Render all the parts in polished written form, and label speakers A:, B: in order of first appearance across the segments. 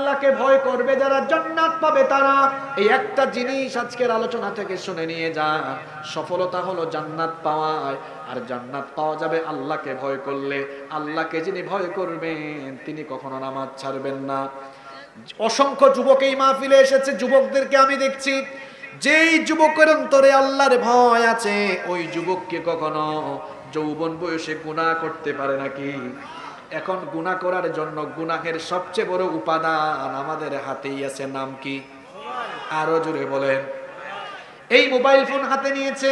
A: আল্লাহকে ভয় করবে, যারা জান্নাত পাবে তারা। এই একটা জিনিস আজকের আলোচনা থেকে শুনে নিয়ে যা, সফলতা হলো জান্নাত পাওয়ায়। আর জান্নাত পাওয়া যাবে আল্লাহকে ভয় করলে। আল্লাহকে যিনি ভয় করবেন তিনি কখনো নামাজ ছাড়বেন না। অসংখ্য যুবক এই মাহফিলে এসেছে, যুবকদেরকে আমি দেখছি, যেই যুবকের অন্তরে আল্লাহর ভয় আছে ওই যুবককে কখনো যৌবন বয়সে গুনাহ করতে পারে নাকি? এখন গুনাহ করার জন্য গুনাহের সবচেয়ে বড় উপাদান আমাদের হাতেই আছে, নাম কি? আরো জোরে বলেন। এই মোবাইল ফোন হাতে নিয়েছে।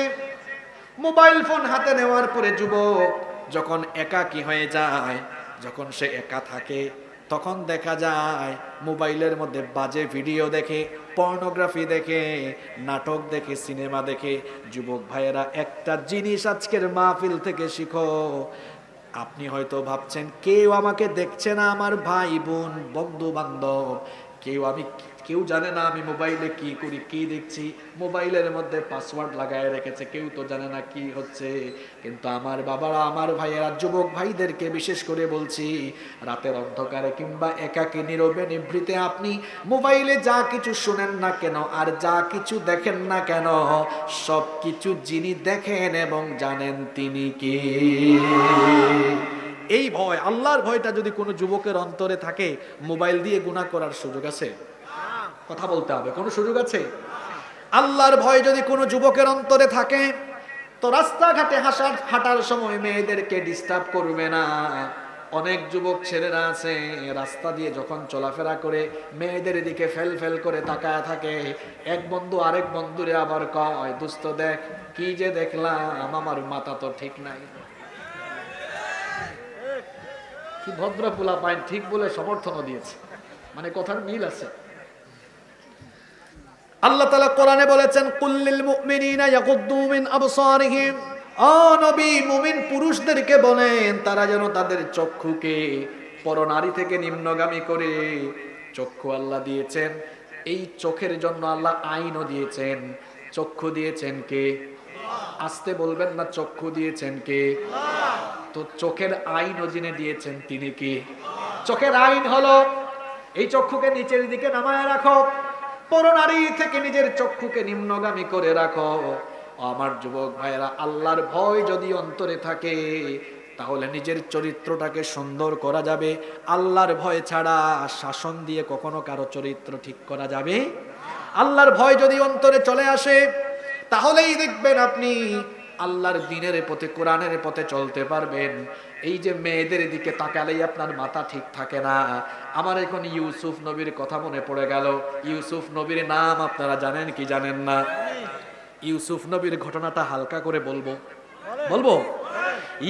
A: মোবাইল ফোন হাতে নেওয়ার পরে যুবক যখন একাকী হয়ে যায়, যখন সে একা থাকে, তখন দেখা যায় মোবাইলের মধ্যে বাজে ভিডিও দেখে, পর্নোগ্রাফি দেখে, নাটক দেখে, সিনেমা দেখে। যুবক ভাইয়েরা, একটা জিনিস আজকের মাহফিল থেকে শিখো। আপনি হয়তো ভাবছেন কেউ আমাকে দেখছে না, আমার ভাই বোন বন্ধু বান্ধব কেউ জানে না আমি মোবাইলে কি করি, কি দেখছি। মোবাইলের মধ্যে পাসওয়ার্ড লাগায় রেখেছে, কেউ তো জানে না কি হচ্ছে। কিন্তু আমার বাবারা, আমার ভাইয়েরা, যুবক ভাইদেরকে বিশেষ করে বলছি, রাতের অন্ধকারে কিংবা একাকী নীরবে নিভৃতে আপনি মোবাইলে যা কিছু শুনেন না কেন আর যা কিছু দেখেন না কেন, সব কিছু যিনি দেখেন এবং জানেন তিনি কে। এই ভয়, আল্লাহর ভয়টা যদি কোনো যুবকের অন্তরে থাকে, মোবাইল দিয়ে গুনাহ করার সুযোগ আছে? কথা বলতে হবে, কোনো সুযোগ আছে? আল্লাহর ভয় যদি কোনো যুবকের অন্তরে থাকে, তো রাস্তাঘাটে হাঁটার সময় মেয়েদেরকে ডিস্টার্ব করবে না। অনেক যুবক ছেলেরা আছে রাস্তা দিয়ে যখন চলাফেরা করে মেয়েদের দিকে ফেল ফেল করে তাকায় থাকে। এক বন্ধু আরেক বন্ধুরে আবার কয়, দোস্ত দেখ কি যে দেখলাম, আমার মাথা তো ঠিক নাই। কি ভদ্র পোলা পাইন, ঠিক বলে সমর্থনও দিয়েছে, মানে কথার মিল আছে। আল্লাহ তাআলা কোরআনে বলেছেন, কুল্লিল মুমিনিনা ইয়াগুদ্দু মিন আবসারিহিম। ও নবী, মুমিন পুরুষদেরকে বলেন তারা যেন তাদের চক্ষুকে পরনারী থেকে নিম্নগামী করে। চক্ষু আল্লাহ দিয়েছেন, এই চোখের জন্য আল্লাহ আইনও দিয়েছেন। চক্ষু দিয়েছেন কে? আসতে বলবেন না, চক্ষু দিয়েছেন কে? তো চোখের আইনও যিনি দিয়েছেন তিনি কি? চোখের আইন হলো এই চক্ষুকে নিচের দিকে নামায় রাখো, পরনারী থেকে নিজের চক্ষুকে নিম্নগামী করে রাখো। আমার যুবক ভাইয়েরা, আল্লাহর ভয় যদি অন্তরে থাকে তাহলে নিজের চরিত্রটাকে সুন্দর করা যাবে। আল্লাহর ভয় ছাড়া শাসন দিয়ে কখনো কারো চরিত্র ঠিক করা যাবে? আল্লাহর ভয় যদি অন্তরে চলে আসে তাহলেই দেখবেন আপনি আল্লাহর দ্বীনের পথে, কোরআনের পথে চলতে পারবেন। এই যে মেয়েদের দিকে তাকালেই আপনার মাথা ঠিক থাকে না। আমার এখন ইউসুফ নবীর কথা মনে পড়ে গেল। ইউসুফ নবীর নাম আপনারা জানেন কি জানেন না? ইউসুফ নবীর ঘটনাটা হালকা করে বলবো।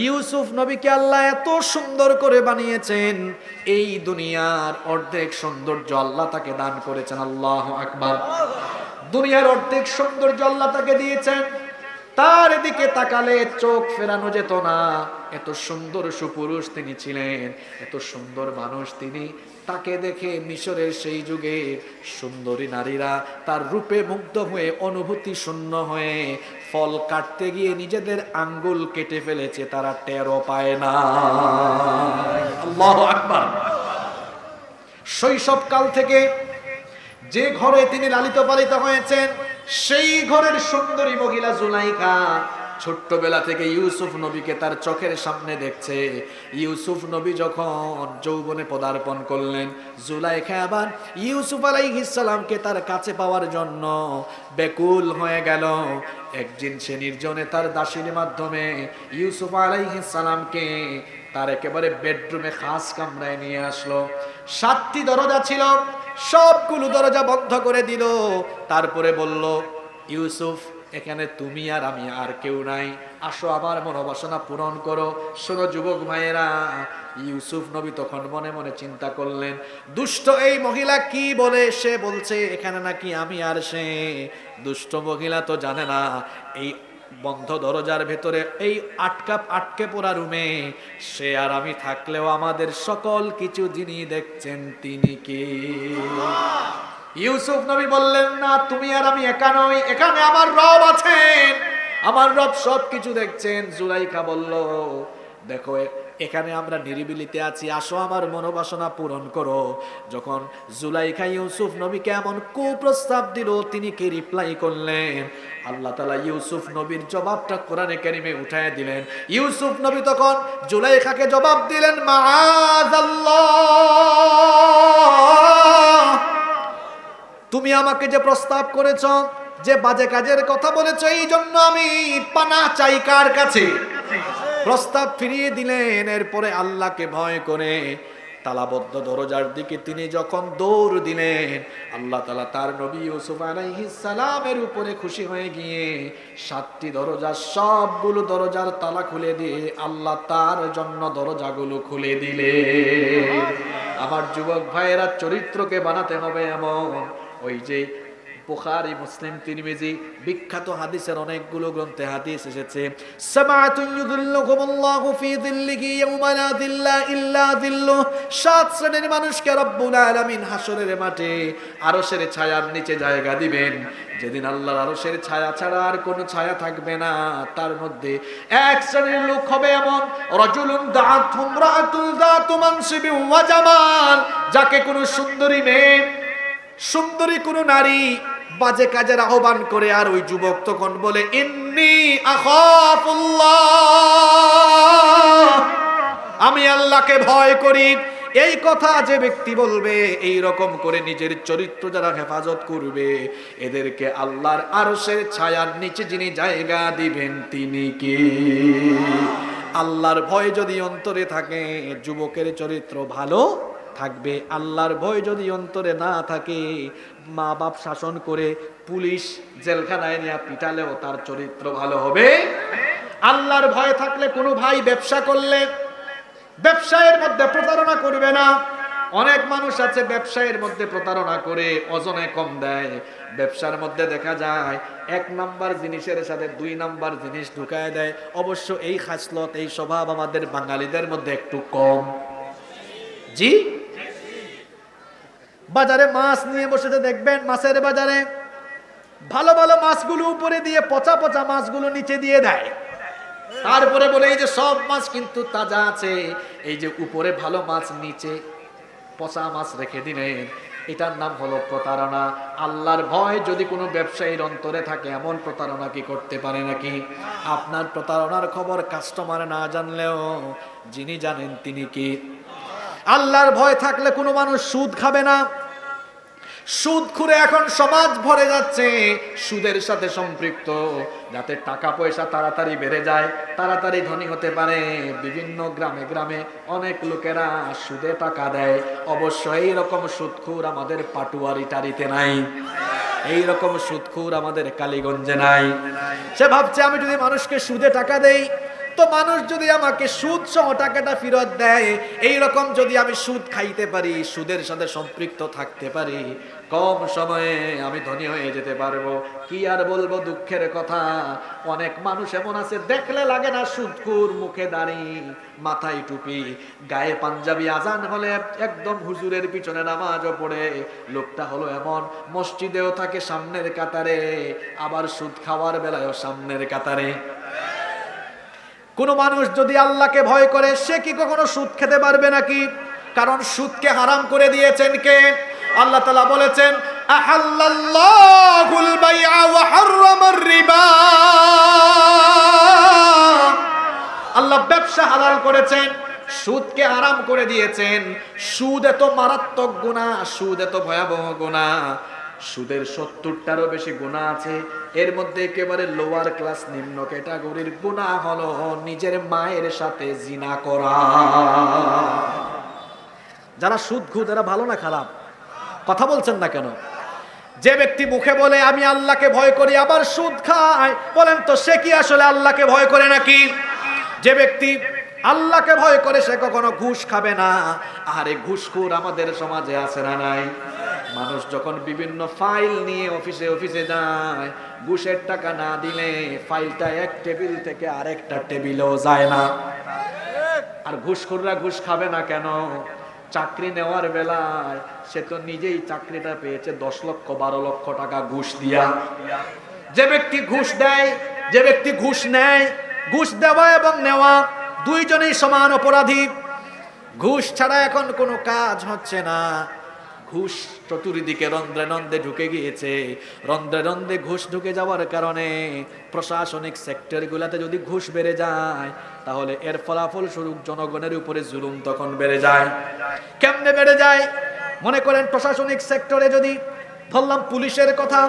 A: ইউসুফ নবীকে আল্লাহ এত সুন্দর করে বানিয়েছেন, এই দুনিয়ার অর্ধেক সৌন্দর্য আল্লাহ তাকে দান করেছেন। আল্লাহু আকবার। দুনিয়ার অর্ধেক সৌন্দর্য আল্লাহ তাকে দিয়েছেন, তার দিকে তাকালে চোখ ফেরানো যেত না। এত সুন্দর সুপুরুষ তিনি ছিলেন, এত সুন্দর মানুষ তিনি। তাকে দেখে মিশরের সেই যুগে সুন্দরী নারীরা তার রূপে মুগ্ধ হয়ে অনুভূতি শূন্য হয়ে ফল কাটতে গিয়ে নিজেদের আঙ্গুল কেটে ফেলেছে, তারা টেরও পায় না। আল্লাহু আকবার। শৈশবকাল থেকে যে ঘরে তিনি লালিত পালিত হয়েছেন, সেই ঘরের সুন্দরী মহিলা জুলাইখা ছোট্টবেলা থেকে ইউসুফ নবীকে তার চোখের সামনে দেখছে। ইউসুফ নবী যখন যৌবনে পদার্পণ করলেন, জুলাইখা আবার ইউসুফ আলাইহিস সালামকে তার কাছে পাওয়ার জন্য ব্যাকুল হয়ে গেল। একদিন সে নির্জনে তার দাসীর মাধ্যমে ইউসুফ আলাইহিস সালামকে তার একেবারে বেডরুমে খাস কামরায় নিয়ে আসলো। 7টি দরজা ছিল, সবগুলো দরজা বন্ধ করে দিল। তারপরে বলল, ইউসুফ, এখানে তুমি আর আমি, আর কেউ নাই, আসো আমার মনোবাসনা পূরণ করো। শোনো যুবক ভাইয়েরা, ইউসুফ নবী তখন মনে মনে চিন্তা করলেন, দুষ্ট এই মহিলা কি বলে, সে বলছে এখানে নাকি আমি আর সে। দুষ্ট মহিলা তো জানে না এই বন্ধ দরজার ভেতরে, এই আটকে পড়া রুমে সে আর আমি থাকলেও আমাদের সকল কিছু যিনি দেখছেন তিনি কে? ইউসুফ নবী বললেন, না, তুমি আর আমি একা নই, এখানে আমার রব আছেন, আমার রব সব কিছু দেখছেন। জুলাইখা বলল, দেখো এখানে আমরা নিরিবিলিতে আছি, আসো আমার মনোবাসনা পূরণ করো। যখন জুলাইখা ইউসুফ নবীকে এমন কুপ্রস্তাব দিল, তিনি কি রিপ্লাই করলেন? আল্লাহ তাআলা ইউসুফ নবীর জবাবটা কোরআনে কারিমে উঠায় দিলেন। ইউসুফ নবী তখন জুলাইখাকে জবাব দিলেন, মাআযাল্লাহ, তুমি আমাকে যে প্রস্তাব করেছ, যে বাজে কাজের কথা বলেছ, এই জন্য আমি পানাহ চাই কার কাছে? প্রস্তাব ফিরিয়ে দিলেন। এরপরে আল্লাহকে ভয় করে তালাবদ্ধ দরজার দিকে তিনি যখন দৌড় দিলেন, আল্লাহ তাআলা তার নবী ইউসুফ আলাইহিস সালামের উপরে খুশি হয়ে গিয়ে 7টি দরজা, সবগুলো দরজার তালা খুলে দিয়ে আল্লাহ তার জন্য দরজাগুলো খুলে দিলেন। আমার যুবক ভাইয়েরা, চরিত্রকে বানাতে হবে এমন, ওই যে বুখারী, মুসলিম, তিরমিজি বিখ্যাত হাদিসের অনেকগুলো গ্রন্থে হাদিস এসেছে, সামাতুন ইউযিল্লুহুমুল্লাহু ফি যিল্লিহি ইয়াওমা লা যিল্লা ইল্লা যিল্লুহ। 7 শ্রেণীর মানুষকে রব্বুল আলামিন হাসরের মাঠে আরশের ছায়ার নিচে জায়গা দিবেন, যেদিন আল্লাহর আরশের ছায়া ছাড়া আর কোনো ছায়া থাকবে না। তার মধ্যে এক শ্রেণীর লোক হবে এমন, রাজুলুন দাআতহু ইমরাআতুন যাতু মানসিবিন ওয়া জামাল, যাকে কোনো সুন্দরী মেয়ে, সুন্দরী কোনো নারী বাজে কাজের আহ্বান করে, আর ওই যুবক তখন বলে, ইন্নী আখাফুল্লাহ, আমি আল্লাহকে ভয় করি। এই কথা যে ব্যক্তি বলবে, এই রকম করে নিজের চরিত্র যারা হেফাজত করবে, এদেরকে আল্লাহর আরশের ছায়ার নিচে যিনি জায়গা দিবেন তিনি কে? আল্লাহর ভয় যদি অন্তরে থাকে, যুবকের চরিত্র ভালো থাকবে। আল্লাহর ভয় যদি অন্তরে না থাকে, মা বাপ শাসন করে, পুলিশ জেলখানায় নিয়ে পিটালেও তার চরিত্র ভালো হবে। আল্লাহর ভয় থাকলে কোনো ভাই ব্যবসা করলে ব্যবসায়ের মধ্যে প্রতারণা করবে না। অনেক মানুষ আছে ব্যবসায়ের মধ্যে প্রতারণা করে ওজনে কম দেয়। ব্যবসার মধ্যে দেখা যায় 1 নাম্বার জিনিসের সাথে 2 নাম্বার জিনিস ঢুকায় দেয়। অবশ্য এই খাসলত, এই স্বভাব আমাদের বাঙালিদের মধ্যে একটু কম। জি, বাজারে মাছ নিয়ে বসেছে, দেখবেন মাছের বাজারে ভালো ভালো মাছগুলো উপরে দিয়ে পচা পচা মাছগুলো নিচে দিয়ে দেয়। তারপরে বলে এই যে সব মাছ কিন্তু তাজা আছে, এই যে উপরে ভালো মাছ নিচে পচা মাছ রেখে দিলেন। এটার নাম হলো প্রতারণা। আল্লাহর ভয় যদি কোনো ব্যবসায়ীর অন্তরে থাকে, এমন প্রতারণা কি করতে পারে নাকি? আপনার প্রতারণার খবর কাস্টমার না জানলেও যিনি জানেন তিনি কি? আল্লাহর ভয় থাকলে কোনো মানুষ সুদ খাবে না। সুদ খুরে এখন সমাজ ভরে যাচ্ছে, সুদের সাথে সম্পৃক্ত, যাতে টাকা পয়সা তাড়াতাড়ি বেড়ে যায়, তাড়াতাড়ি ধনী হতে পারে। বিভিন্ন গ্রামে গ্রামে অনেক লোকেরা সুদে টাকা দেয়। অবশ্য এইরকম সুদখোর আমাদের পাটুয়ারিটারিতে নাই, এইরকম সুদখোর আমাদের কালীগঞ্জে নাই। সে ভাবছে আমি যদি মানুষকে সুদে টাকা দেই, তো মানুষ যদি আমাকে সুদ সহ টাকাটা ফেরত দেয়, এই রকম যদি আমি সুদ খাইতে পারি, সুদের সাথে সম্পৃক্ত থাকতে পারি, কম সময়ে আমি ধনী হয়ে যেতে পারবো। কি আর বলবো, দুঃখের কথা, অনেক মানুষ এমন আছে দেখলে লাগে না সুদখোর, মুখে দাড়ি, মাথায় টুপি, গায়ে পাঞ্জাবি, আজান হলে একদম হুজুরের পিছনে নামাজও পড়ে। লোকটা হলো এমন, মসজিদেও থাকে সামনের কাতারে, আবার সুদ খাওয়ার বেলায়ও সামনের কাতারে। কোন মানুষ যদি আল্লাহকে ভয় করে, সে কি কখনো সুদ খেতে পারবে নাকি? কারণ সুদকে হারাম করে দিয়েছেন কে? আল্লাহ তাআলা বলেছেন, আহাল্লাল্লাহুল বাইআ ওয়া হাররামার রিবা। আল্লাহ ব্যবসা হালাল করেছেন, সুদকে হারাম করে দিয়েছেন। সুদ এত মারাত্মক গুনাহ, সুদ এত ভয়াবহ গুনাহ, সুদের 70টারও বেশি গুনাহ আছে। এর মধ্যে একেবারে লোয়ার ক্লাস, নিম্ন ক্যাটাগরির গুনাহ হলো নিজের মায়ের সাথে জিনা করা। যারা সুদখোর, এরা ভালো না খারাপ? কথা বলছেন না কেন? যে ব্যক্তি মুখে বলে আমি আল্লাহকে ভয় করি, আবার সুদ খায়, বলেন তো সে কি আসলে আল্লাহকে ভয় করে নাকি? যে ব্যক্তি আল্লাহকে ভয় করে, সে কখনো ঘুষ খাবে না। আরে ঘুষখোর আমাদের সমাজে আছে না নাই? মানুষ যখন বিভিন্ন ফাইল নিয়ে অফিসে অফিসে যায়, ঘুষের টাকা না দিলে ফাইলটা এক টেবিল থেকে আরেকটা টেবিলেও যায় না। আর ঘুষখোররা ঘুষ খাবে না কেন? চাকরি নেওয়ার বেলায় সে তো নিজেই চাকরিটা পেয়েছে 10 লক্ষ 12 লক্ষ টাকা ঘুষ দিয়া। যে ব্যক্তি ঘুষ দেয়, যে ব্যক্তি ঘুষ নেয়, ঘুষ দেওয়া এবং নেওয়া দুইজনেই সমান অপরাধী। ঘুষ ছাড়া এখন কোনো কাজ হচ্ছে না। ঘুষ চতুর্দিকে রন্ধ্রে রন্ধ্রে ঢুকে গিয়েছে। রন্ধ্রে রন্ধ্রে ঘুষ ঢুকে যাওয়ার কারণে প্রশাসনিক সেক্টরগুলোতে যদি ঘুষ বেড়ে যায়, তাহলে এর ফলাফল স্বরূপ জনগণের উপরে জুলুম তখন বেড়ে যায়। কেমনে বেড়ে যায়? মনে করেন প্রশাসনিক সেক্টরে যদি, ধরলাম পুলিশের কথা,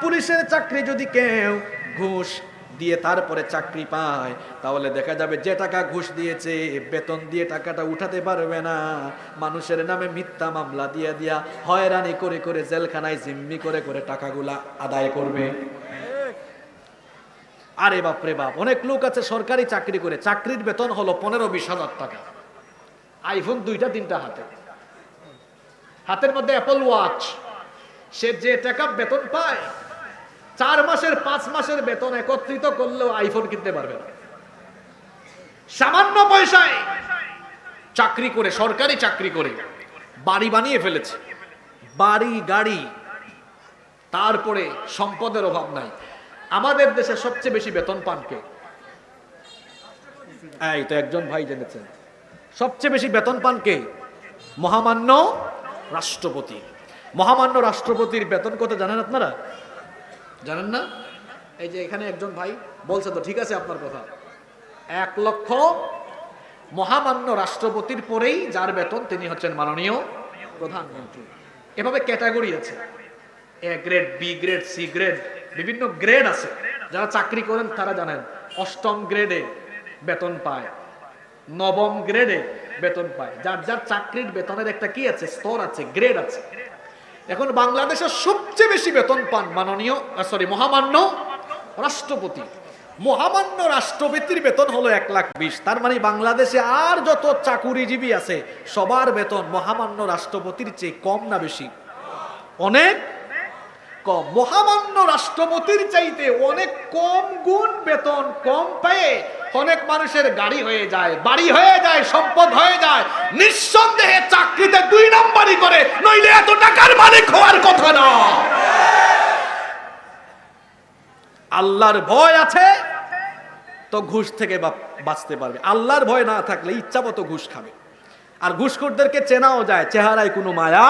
A: পুলিশের চাকরি যদি কেউ ঘুষ দিয়ে তারপরে চাকরি পায়, তাহলে দেখা যাবে যে টাকা ঘুষ দিয়েছে বেতন দিয়ে টাকাটা উঠাতে পারবে না। মানুষের নামে মিথ্যা মামলা দিয়ে দিয়া হয়রানি করে করে জেলখানায় জিম্মি করে করে টাকাগুলা আদায় করবে। আরে বাপ রে বাপ, অনেক লোক আছে সরকারি চাকরি করে, চাকরির বেতন হলো 15-20 হাজার টাকা, আইফোন 2-3টা হাতের মধ্যে অ্যাপল ওয়াচ। সে যে টাকা বেতন পায় 4 মাসের 5 মাসের বেতন একত্রিত করলেও আইফোন কিনতে পারবে না। সামান্য পয়সায় চাকরি করে, সরকারি চাকরি করে বাড়ি বানিয়ে ফেলেছে, বাড়ি গাড়ি, তারপরে সম্পদের অভাব নাই। আমাদের দেশে সবচেয়ে বেশি বেতন পান কে? এই তো একজন ভাই জেনেছেন, সবচেয়ে বেশি বেতন পান কে? মহামান্য রাষ্ট্রপতি। মহামান্য রাষ্ট্রপতির বেতন কত জানেন আপনারা? জানেন না? এই যে এখানে একজন ভাই বলছে, তো ঠিক আছে আপনার কথা, 1 লক্ষ। মহামান্য রাষ্ট্রপতির পরেই যার বেতন তিনি হচ্ছেন মাননীয় প্রধানমন্ত্রী। এভাবে ক্যাটাগরি আছে, A grade, B grade, C grade, বিভিন্ন গ্রেড আছে। যারা চাকরি করেন তারা জানেন, 8ম গ্রেডে বেতন পায়, 9ম গ্রেডে বেতন পায়। যার যার চাকরির বেতনের একটা কি আছে, স্তর আছে, গ্রেড আছে। এখন বাংলাদেশের সবচেয়ে বেশি বেতন পান মহামান্য রাষ্ট্রপতি। মহামান্য রাষ্ট্রপতির বেতন হলো 1,20,000। তার মানে বাংলাদেশে আর যত চাকুরিজীবী আছে সবার বেতন মহামান্য রাষ্ট্রপতির চেয়ে কম না বেশি? অনেক কম। মহামান্য রাষ্ট্রপতির চাইতে অনেক কম গুণ বেতন কম পেয়ে অনেক মানুষের গাড়ি হয়ে যায়, বাড়ি হয়ে যায়, সম্পদ হয়ে যায়। নিঃসন্দেহে চাকরিতে 2 নম্বরই করে, নইলে এত টাকার মালিক হওয়ার কথা না। আল্লাহর ভয় আছে তো ঘুষ থেকে বাঁচতে পারবে। আল্লাহর ভয় না থাকলে ইচ্ছা মতো ঘুষ খাবে। আর ঘুষখোরদেরকে চেনাও যায়, চেহারায় কোনো মায়া।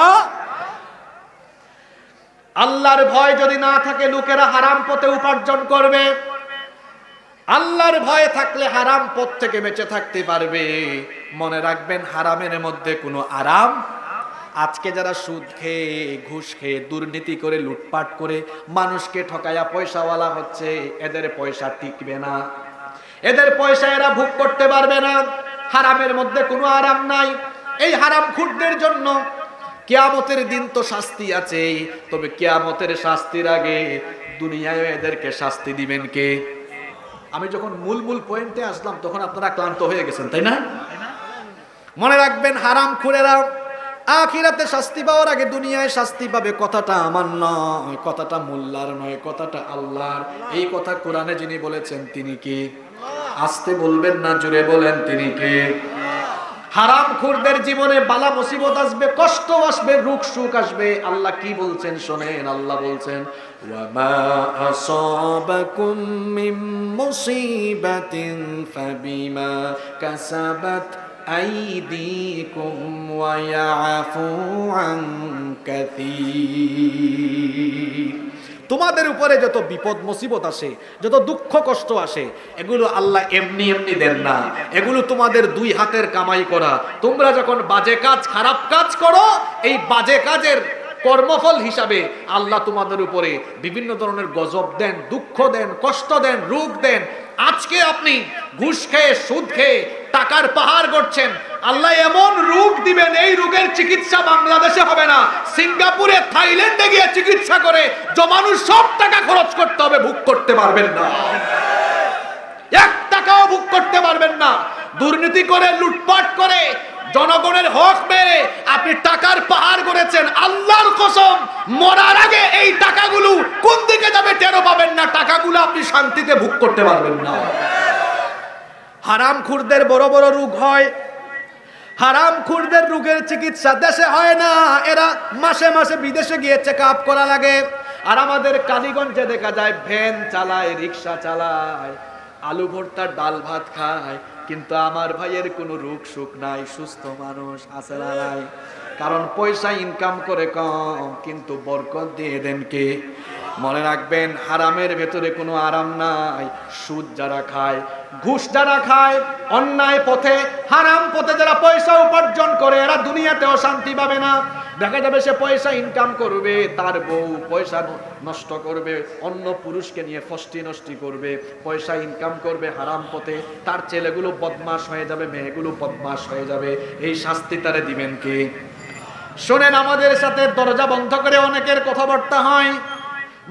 A: আল্লাহর ভয় যদি না থাকে, লোকেরা হারাম পথে উপার্জন করবে। আল্লাহর ভয় থাকলে হারাম পথ থেকে বেঁচে থাকতে পারবে। মনে রাখবেন, হারামের মধ্যে কোনো আরাম। আজকে যারা সুদ খেয়ে, ঘুষ খেয়ে, দুর্নীতি করে, লুটপাট করে মানুষকে ঠকায়া পয়সাওয়ালা হচ্ছে, এদের পয়সা টিকবে না, এদের পয়সা এরা ভোগ করতে পারবে না। হারামের মধ্যে কোনো আরাম নাই। এই হারামখোরদের জন্য কিয়ামতের দিন তো শাস্তি আছে, তবে কিয়ামতের শাস্তির আগে দুনিয়ায় এদেরকে শাস্তি দিবেন কে? আমি যখন মূল পয়েন্টে আসলাম তখন আপনারা ক্লান্ত হয়ে গেছেন, তাই না? মনে রাখবেন, হারামখোরেরা আখিরাতে শাস্তি পাওয়ার আগে দুনিয়ায় শাস্তি পাবে। কথাটা আমার নয়, কথাটা মোল্লার নয়, কথাটা আল্লাহর। এই কথা কোরআনে যিনি বলেছেন তিনি কে? আস্তে বলবেন না, জোরে বলেন, তিনি কে? হারামখোরদের জীবনে বালা মুসিবত আসবে, কষ্ট আসবে, রোগ সুখ আসবে। আল্লাহ কি বলছেন শোনেন। আল্লাহ বলছেন, ওয়ামা আসাবাকুম মিন মুসিবাতিন ফাবিমা কাসাবাত আইদিকুম ওয়া ইয়াফু আন কাসীর। তোমাদের উপরে যত বিপদ মুসিবত আসে, যত দুঃখ কষ্ট আসে, এগুলো আল্লাহ এমনি এমনি দেন না। এগুলো তোমাদের 2 হাতের কামাই করা। তোমরা যখন বাজে কাজ, খারাপ কাজ করো, এই বাজে কাজের কর্মফল হিসাবে আল্লাহ তোমাদের উপরে বিভিন্ন ধরনের গজব দেন, দুঃখ দেন, কষ্ট দেন, রোগ দেন। আজকে আপনি ঘুষ খেয়ে, সুদ খেয়ে টাকার পাহাড় গড়ছেন, আল্লাহ এমন রোগ দিবেন, এই রোগের চিকিৎসা বাংলাদেশে হবে না, সিঙ্গাপুরে, থাইল্যান্ডে গিয়ে চিকিৎসা করে জমানো সব টাকা খরচ করতে হবে, ভোগ করতে পারবেন না। 1 টাকাও ভোগ করতে পারবেন না। দুর্নীতি করে, লুটপাট করে, জনগণের হক মেরে আপনি টাকার পাহাড় গড়েছেন। আল্লাহর কসম, মরার আগে এই টাকাগুলো কোন দিকে যাবে টেরও পাবেন না। টাকাগুলো আপনি শান্তিতে ভোগ করতে পারবেন না। হারামখোরদের বড় বড় রোগ হয়। হারামখোরদের রোগের চিকিৎসা দেশে হয় না, এরা মাসে মাসে বিদেশে গিয়ে চেক আপ করা লাগে। আর আমাদের কালীগঞ্জে দেখা যায় ভ্যান চালায়, রিক্সা চালায়, আলু ভর্তার ডাল ভাত খায়, কিন্তু আমার ভাইয়ের কোনো রোগ সুখ নাই, সুস্থ মানুষ আছে না নাই? কারণ পয়সা ইনকাম করে কম, কিন্তু বরকত দিয়ে দেন কে? মনে রাখবেন, হারামের ভেতরে কোনো আরাম নাই। সুদ যারা খায়, ঘুষ যারা খায়, অন্যায় পথে, হারাম পথে যারা পয়সা উপার্জন করে, এরা দুনিয়াতেও শান্তি পাবে না। দেখা যাবে সে পয়সা ইনকাম করবে, তার বউ পয়সা নষ্ট করবে, অন্য পুরুষকে নিয়ে ফষ্টি নষ্টি করবে, পয়সা ইনকাম করবে হারাম পথে, তার ছেলেগুলো বদমাশ হয়ে যাবে, মেয়েগুলো বদমাশ হয়ে যাবে। এই শাস্তি তারে দিবেন কে? শোনেন, আমাদের সাথে দরজা বন্ধ করে অনেকের কথাবার্তা হয়,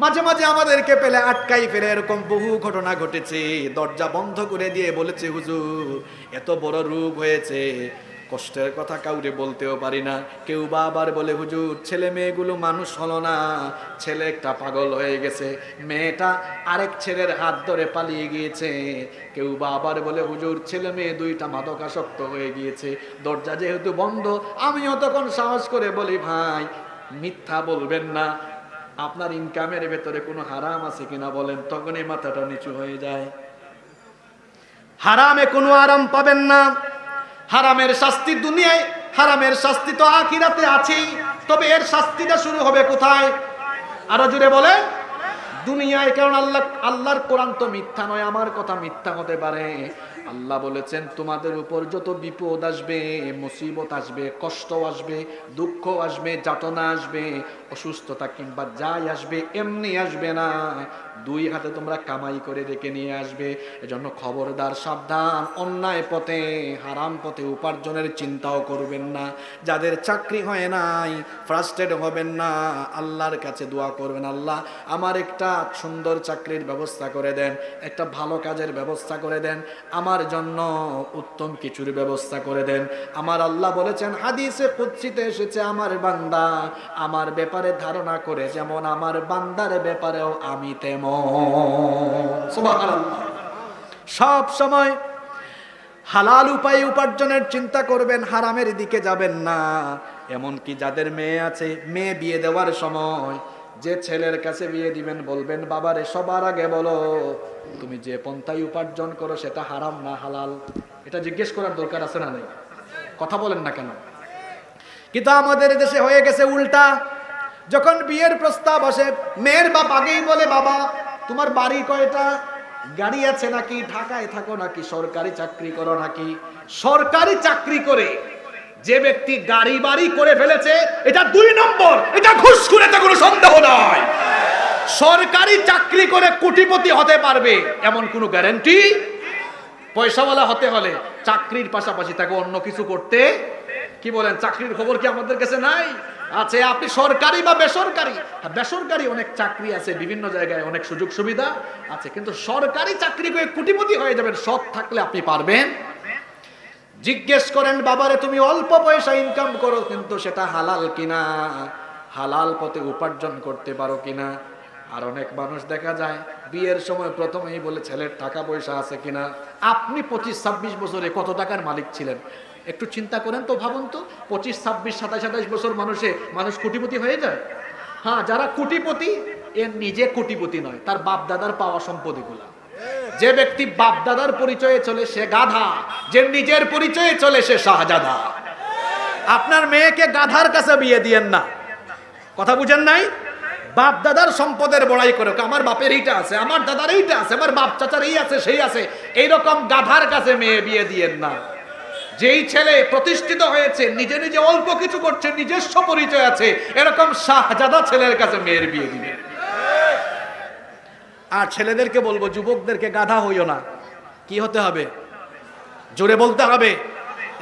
A: মাঝে মাঝে আমাদেরকে পেলে আটকাই ফেলে, এরকম বহু ঘটনা ঘটেছে। দরজা বন্ধ করে দিয়ে বলেছে, হুজুর এত বড় রোগ হয়েছে, কষ্টের কথা কাউরে বলতেও পারি না। কেউ বা আবার বলে, হুজুর ছেলে মেয়েগুলো মানুষ হলো না, ছেলে একটা পাগল হয়ে গেছে, মেয়েটা আরেক ছেলের হাত ধরে পালিয়ে গিয়েছে। কেউ বা আবার বলে, হুজুর ছেলে মেয়ে দুইটা মাদকাসক্ত হয়ে গিয়েছে। দরজা যেহেতু বন্ধ, আমিও তখন সাহস করে বলি, ভাই মিথ্যা বলবেন না, আপনার ইনকামের ভেতরে কোনো হারাম আছে কিনা বলেন। তখনই মাথাটা নিচু হয়ে যায়। হারামে কোনো আরাম পাবেন না। হারামের শাস্তি দুনিয়ায়, হারামের শাস্তি তো আখিরাতে আছেই, তবে এর শাস্তিটা শুরু হবে কোথায়? আরো জুড়ে বলে, দুনিয়ায়। কারণ আল্লাহর কোরআন তো মিথ্যা নয়, আমার কথা মিথ্যা হতে পারে। আল্লাহ বলেছেন, তোমাদের উপর যত বিপদ আসবে, মুসিবত আসবে, কষ্ট আসবে, দুঃখ আসবে, যাতনা আসবে, অসুস্থতা কিংবা যাই আসবে, এমনি আসবে না, দুই হাতে তোমরা কামাই করে রেখে নিয়ে আসবে। এজন্য খবরদার, সাবধান, অন্যায় পথে, হারাম পথে উপার্জনের চিন্তাও করবেন না। যাদের চাকরি হয় নাই, ফ্রাস্ট্রেট হবেন না, আল্লাহর কাছে দোয়া করবেন, আল্লাহ আমার একটা সুন্দর চাকরির ব্যবস্থা করে দেন, একটা ভালো কাজের ব্যবস্থা করে দেন, আমার জন্য উত্তম কিছুর ব্যবস্থা করে দেন। আমার আল্লাহ বলেছেন, হাদিসে কুদসিতে এসেছে, আমার বান্দা আমার ব্যাপারে ধারণা করে যেমন, আমার বান্দার ব্যাপারেও আমি তেমন। সুবহানাল্লাহ। সব সময় হালাল উপায়ে উপার্জনের চিন্তা করবেন, হারামের দিকে যাবেন না। এমনকি যাদের মেয়ে আছে, মেয়ে বিয়ে দেওয়ার সময় যে ছেলের কাছে বিয়ে দিবেন, বলবেন, বাবারে সবার আগে বলো তুমি যে পন্থায় উপার্জন করো সেটা হারাম না হালাল। এটা জিজ্ঞেস করার দরকার আছে না নেই? কথা বলেন না কেন? কিন্তু আমাদের দেশে হয়ে গেছে উল্টা। যখন বিয়ের প্রস্তাব আসে, মেয়ের বাপ আগেই বলে, বাবা তোমার বাড়ি কয়টা, গাড়ি আছে নাকি, ঢাকায় থাকো নাকি, সরকারি চাকরি করো নাকি? সরকারি চাকরি করে যে ব্যক্তি গাড়ি বাড়ি করে ফেলেছে, এটা 2 নম্বর, এটা ঘুষখোরেতে কোনো সন্দেহ নাই। সরকারি চাকরি করে কোটিপতি হতে পারবে এমন কোনো গ্যারান্টি? পয়সাওয়ালা হতে হলে চাকরির পাশাপাশি তাকে অন্য কিছু করতে, কি বলেন, চাকরির খবর কি আমাদের কাছে নাই? আছে। আপনি সরকারি বা বেসরকারি, বেসরকারি অনেক চাকরি আছে, বিভিন্ন জায়গায় অনেক সুযোগ সুবিধা আছে, কিন্তু সরকারি চাকরি করে কোটিপতি হয়ে যাবেন সৎ থাকলে আপনি পারবেন? জিজ্ঞেস করেন, বাবারে তুমি অল্প পয়সা ইনকাম করো, কিন্তু সেটা হালাল কিনা, হালাল পথে উপার্জন করতে পারো কিনা? আর অনেক মানুষ দেখা যায় বিয়ের সময় প্রথমেই বলে ছেলের টাকা পয়সা আছে কিনা। আপনি 25-26 বছরে কত টাকার মালিক ছিলেন? একটু চিন্তা করেন তো, ভাবুন তো, 25, 26, 27, 28 বছর মানুষ কোটিপতি হয়ে যায়। হ্যাঁ, যারা কোটিপতি, এর নিজে কোটিপতি নয়, তার বাপ দাদার পাওয়া সম্পত্তিগুলা। যে ব্যক্তি বাপ দাদার পরিচয়ে চলে সে গাধা, যে নিজের পরিচয়ে চলে সে শাহজাদা। আপনার মেয়েকে গাধার কাছে বিয়ে দিয়েন না। কথা বুঝেন নাই? বাপ দাদার সম্পদের বড়াই করে, আমার বাপের এইটা আছে, আমার দাদার এইটা আছে, আমার বাপ চাচার এই আছে সেই আছে, এইরকম গাধার কাছে মেয়ে বিয়ে দিয়েন না। যেই ছেলে প্রতিষ্ঠিত হয়েছে, নিজে নিজে অল্প কিছু করছে, নিজস্ব পরিচয় আছে, এরকম শাহজাদা ছেলের কাছে মেয়ের বিয়ে দিবেন। আর ছেলেদেরকে বলবো, যুবকদেরকে গাধা হইও না। কি হতে হবে? জোরে বলতে হবে।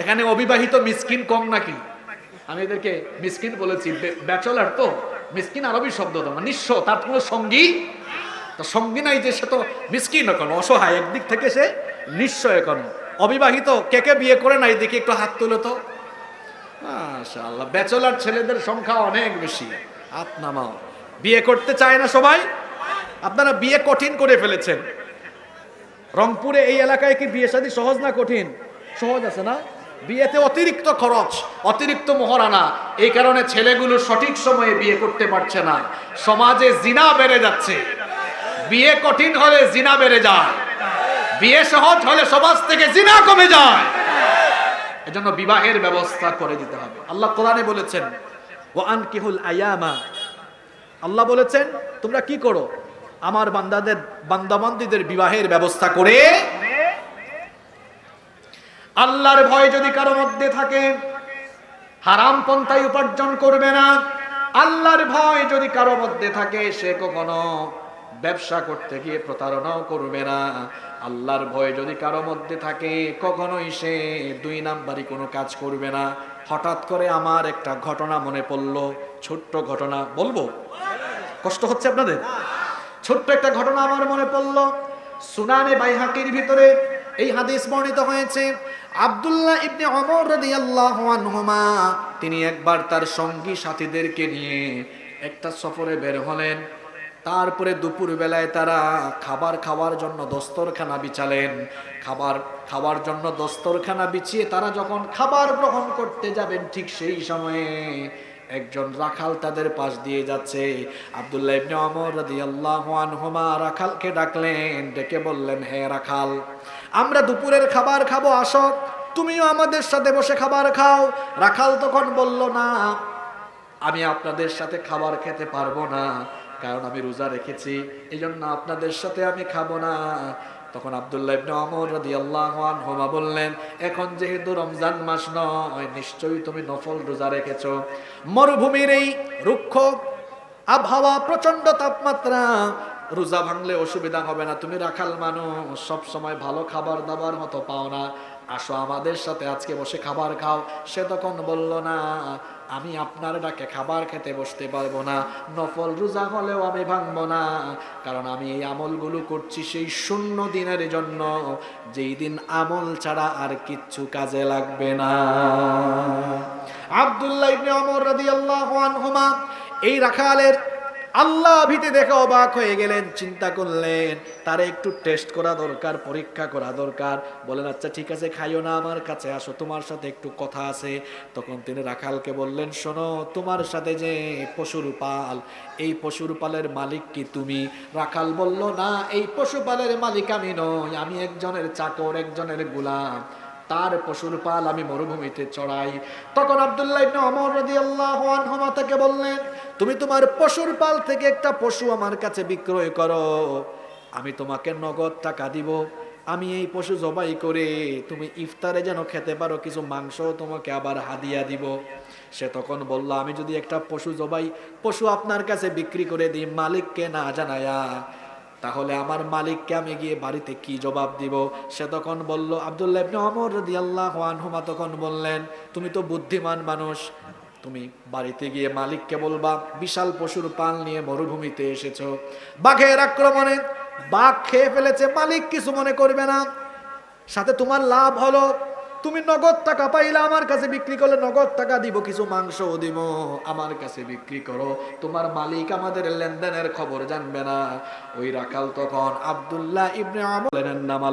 A: এখানে অবিবাহিত মিসকিন কম নাকি? আমি এদেরকে মিসকিন বলেছি, ব্যাচলার তো, মিসকিন আরবি শব্দ, তো নিঃস্ব, তার কোনো সঙ্গী, তো সঙ্গী নাই যে সে তো মিসকিন এখন, অসহায়, একদিক থেকে সে নিঃস্ব এখন। অবিবাহিত কে কে বিয়ে করে নাই দেখি একটু হাত তুলে তো। মাশাআল্লাহ, ব্যাচলার ছেলেদের সংখ্যা অনেক বেশি, হাত নামাও। বিয়ে করতে চায় না সবাই। আপনারা বিয়ে কঠিন করে ফেলেছেন। রংপুরে এই এলাকায় কি বিয়ে শাদী সহজ না কঠিন? সহজ আছে না? বিয়েতে অতিরিক্ত খরচ, অতিরিক্ত মোহরানা, এই কারণে ছেলেগুলো সঠিক সময়ে বিয়ে করতে পারছে না। সমাজে জিনা বেড়ে যাচ্ছে। বিয়ে কঠিন হলে জিনা বেড়ে যায়। বিয়ে সহজ হলে সমাজ থেকে জিনা কমে যায়। এজন্য বিবাহের ব্যবস্থা করে দিতে হবে। আল্লাহ কোরআনে বলেছেন ওয়া আনকিহুল আয়ামা, আল্লাহ বলেছেন তোমরা কি করো, আমার বান্দাবান্দীদের বিবাহের ব্যবস্থা করে। আল্লাহর ভয় যদি কারো মধ্যে থাকে হারাম পন্থায় উপার্জন করবে না। আল্লাহর ভয় যদি কারো মধ্যে থাকে সে কখনো ব্যবসা করতে গিয়ে প্রতারণাও করবে না। আল্লাহর ভয় যদি কারো মধ্যে থাকে কখনোই সে দুই নাম্বারি কোনো কাজ করবে না। হঠাৎ করে আমার একটা ঘটনা মনে পড়লো, ছোট্ট ঘটনা বলবো, কষ্ট হচ্ছে আপনাদের? ছোট্ট একটা ঘটনা আমার মনে পড়লো। সুনানে বাইহাকির ভিতরে এই হাদিস বর্ণিত হয়েছে, আব্দুল্লাহ ইবনে ওমর রাদিয়াল্লাহু আনহুমা তিনি একবার তার সঙ্গী সাথীদেরকে নিয়ে একটা সফরে বের হলেন। তারপরে দুপুর বেলায় তারা খাবার খাওয়ার জন্য দস্তরখানা বিছালেন। খাবার খাওয়ার জন্য দস্তরখানা বিছিয়ে তারা যখন খাবার গ্রহণ করতে যাবেন ঠিক সেই সময়ে একজন রাখাল তাদের পাশ দিয়ে যাচ্ছে। আব্দুল্লাহ ইবনে ওমর রাদিয়াল্লাহু আনহুমা রাখালকে ডাকলেন, ডেকে বললেন, হে রাখাল, আমরা দুপুরের খাবার খাবো, আসো তুমিও আমাদের সাথে বসে খাবার খাও। রাখাল তখন বলল, না, আমি আপনাদের সাথে খাবার খেতে পারবো না, কারণ আমি রোজা রেখেছি, এই জন্য আপনাদের সাথে আমি খাবো না। তখন আব্দুল্লাহ ইবনে ওমর রাদিয়াল্লাহু আনহুমা বললেন, এখন যেহেতু রমজান মাস নয়, নিশ্চয়ই তুমি নফল রোজা রেখেছো। মরুভূমির এই রুক্ষ আবহাওয়া, প্রচন্ড তাপমাত্রা, রোজা ভাঙলে অসুবিধা হবে না, তুমি রাখাল মানুষ, সব সময় ভালো খাবার দাবার মতো পাও না, আসো আমাদের সাথে আজকে বসে খাবার খাও। সে তখন বলল, না, আমি আপনার ডাকে খাবার খেতে বসতে পারবো না, নফল রোজা হলেও আমি ভাঙবো না, কারণ আমি এই আমলগুলো করছি সেই শূন্য দিনের জন্য, যেই দিন আমল ছাড়া আর কিচ্ছু কাজে লাগবে না। আব্দুল্লাহ ইবনে ওমর রাদিয়াল্লাহু আনহুমা এই রাখালের আল্লাহ ভীতি দেখে অবাক হয়ে গেলেন, চিন্তা করলেন তারে একটু টেস্ট করা দরকার, পরীক্ষা করা দরকার। বলেন, আচ্ছা ঠিক আছে, খাইও না, আমার কাছে আসো, তোমার সাথে একটু কথা আছে। তখন তিনি রাখালকে বললেন, শোনো, তোমার সাথে যে পশুর পাল, এই পশুর পালের মালিক কি তুমি? রাখাল বলল, না, এই পশুপালের মালিক আমি নই, আমি একজনের চাকর, একজনের গোলাম, তার পশুর পাল আমি মরুভূমিতে চড়াই। তখন আব্দুল্লাহ ইবনে ওমর রাদিয়াল্লাহু আনহুমা তাকে বললেন, তুমি তোমার পশুর পাল থেকে একটা পশু আমার কাছে বিক্রয় করো, আমি তোমাকে নগদ টাকা দিব, আমি এই পশু জবাই করে তুমি ইফতারে যেন খেতে পারো, কিছু মাংস তোমাকে আবার হাদিয়া দিব। সে তখন বলল, আমি যদি একটা পশু আপনার কাছে বিক্রি করে দিই মালিককে না জানায়া, তাহলে আমার মালিককে আমি গিয়ে বাড়িতে কি জবাব দিব? সে তখন বলল, আব্দুল্লাহ ইবনে ওমর রাদিয়াল্লাহু আনহুমা তখন বললেন, তুমি তো বুদ্ধিমান মানুষ, তুমি বাড়িতে গিয়ে মালিককে বলবা বিশাল পশুর পাল নিয়ে মরুভূমিতে এসেছো, বাঘের আক্রমণে বাঘ খেয়ে ফেলেছে, মালিক কিছু মনে করবে না, সাথে তোমার লাভ হলো তুমি নগদ টাকা পাইলে, আমার কাছে বিক্রি করলে নগদ টাকা দিব, কিছু মাংসও দিব, আমার কাছে বিক্রি করো, তোমার মালিক আমাদের লেনদেনের খবর জানবে না। ওই রাখাল তখন আব্দুল্লাহ ইবনে ওমর নাম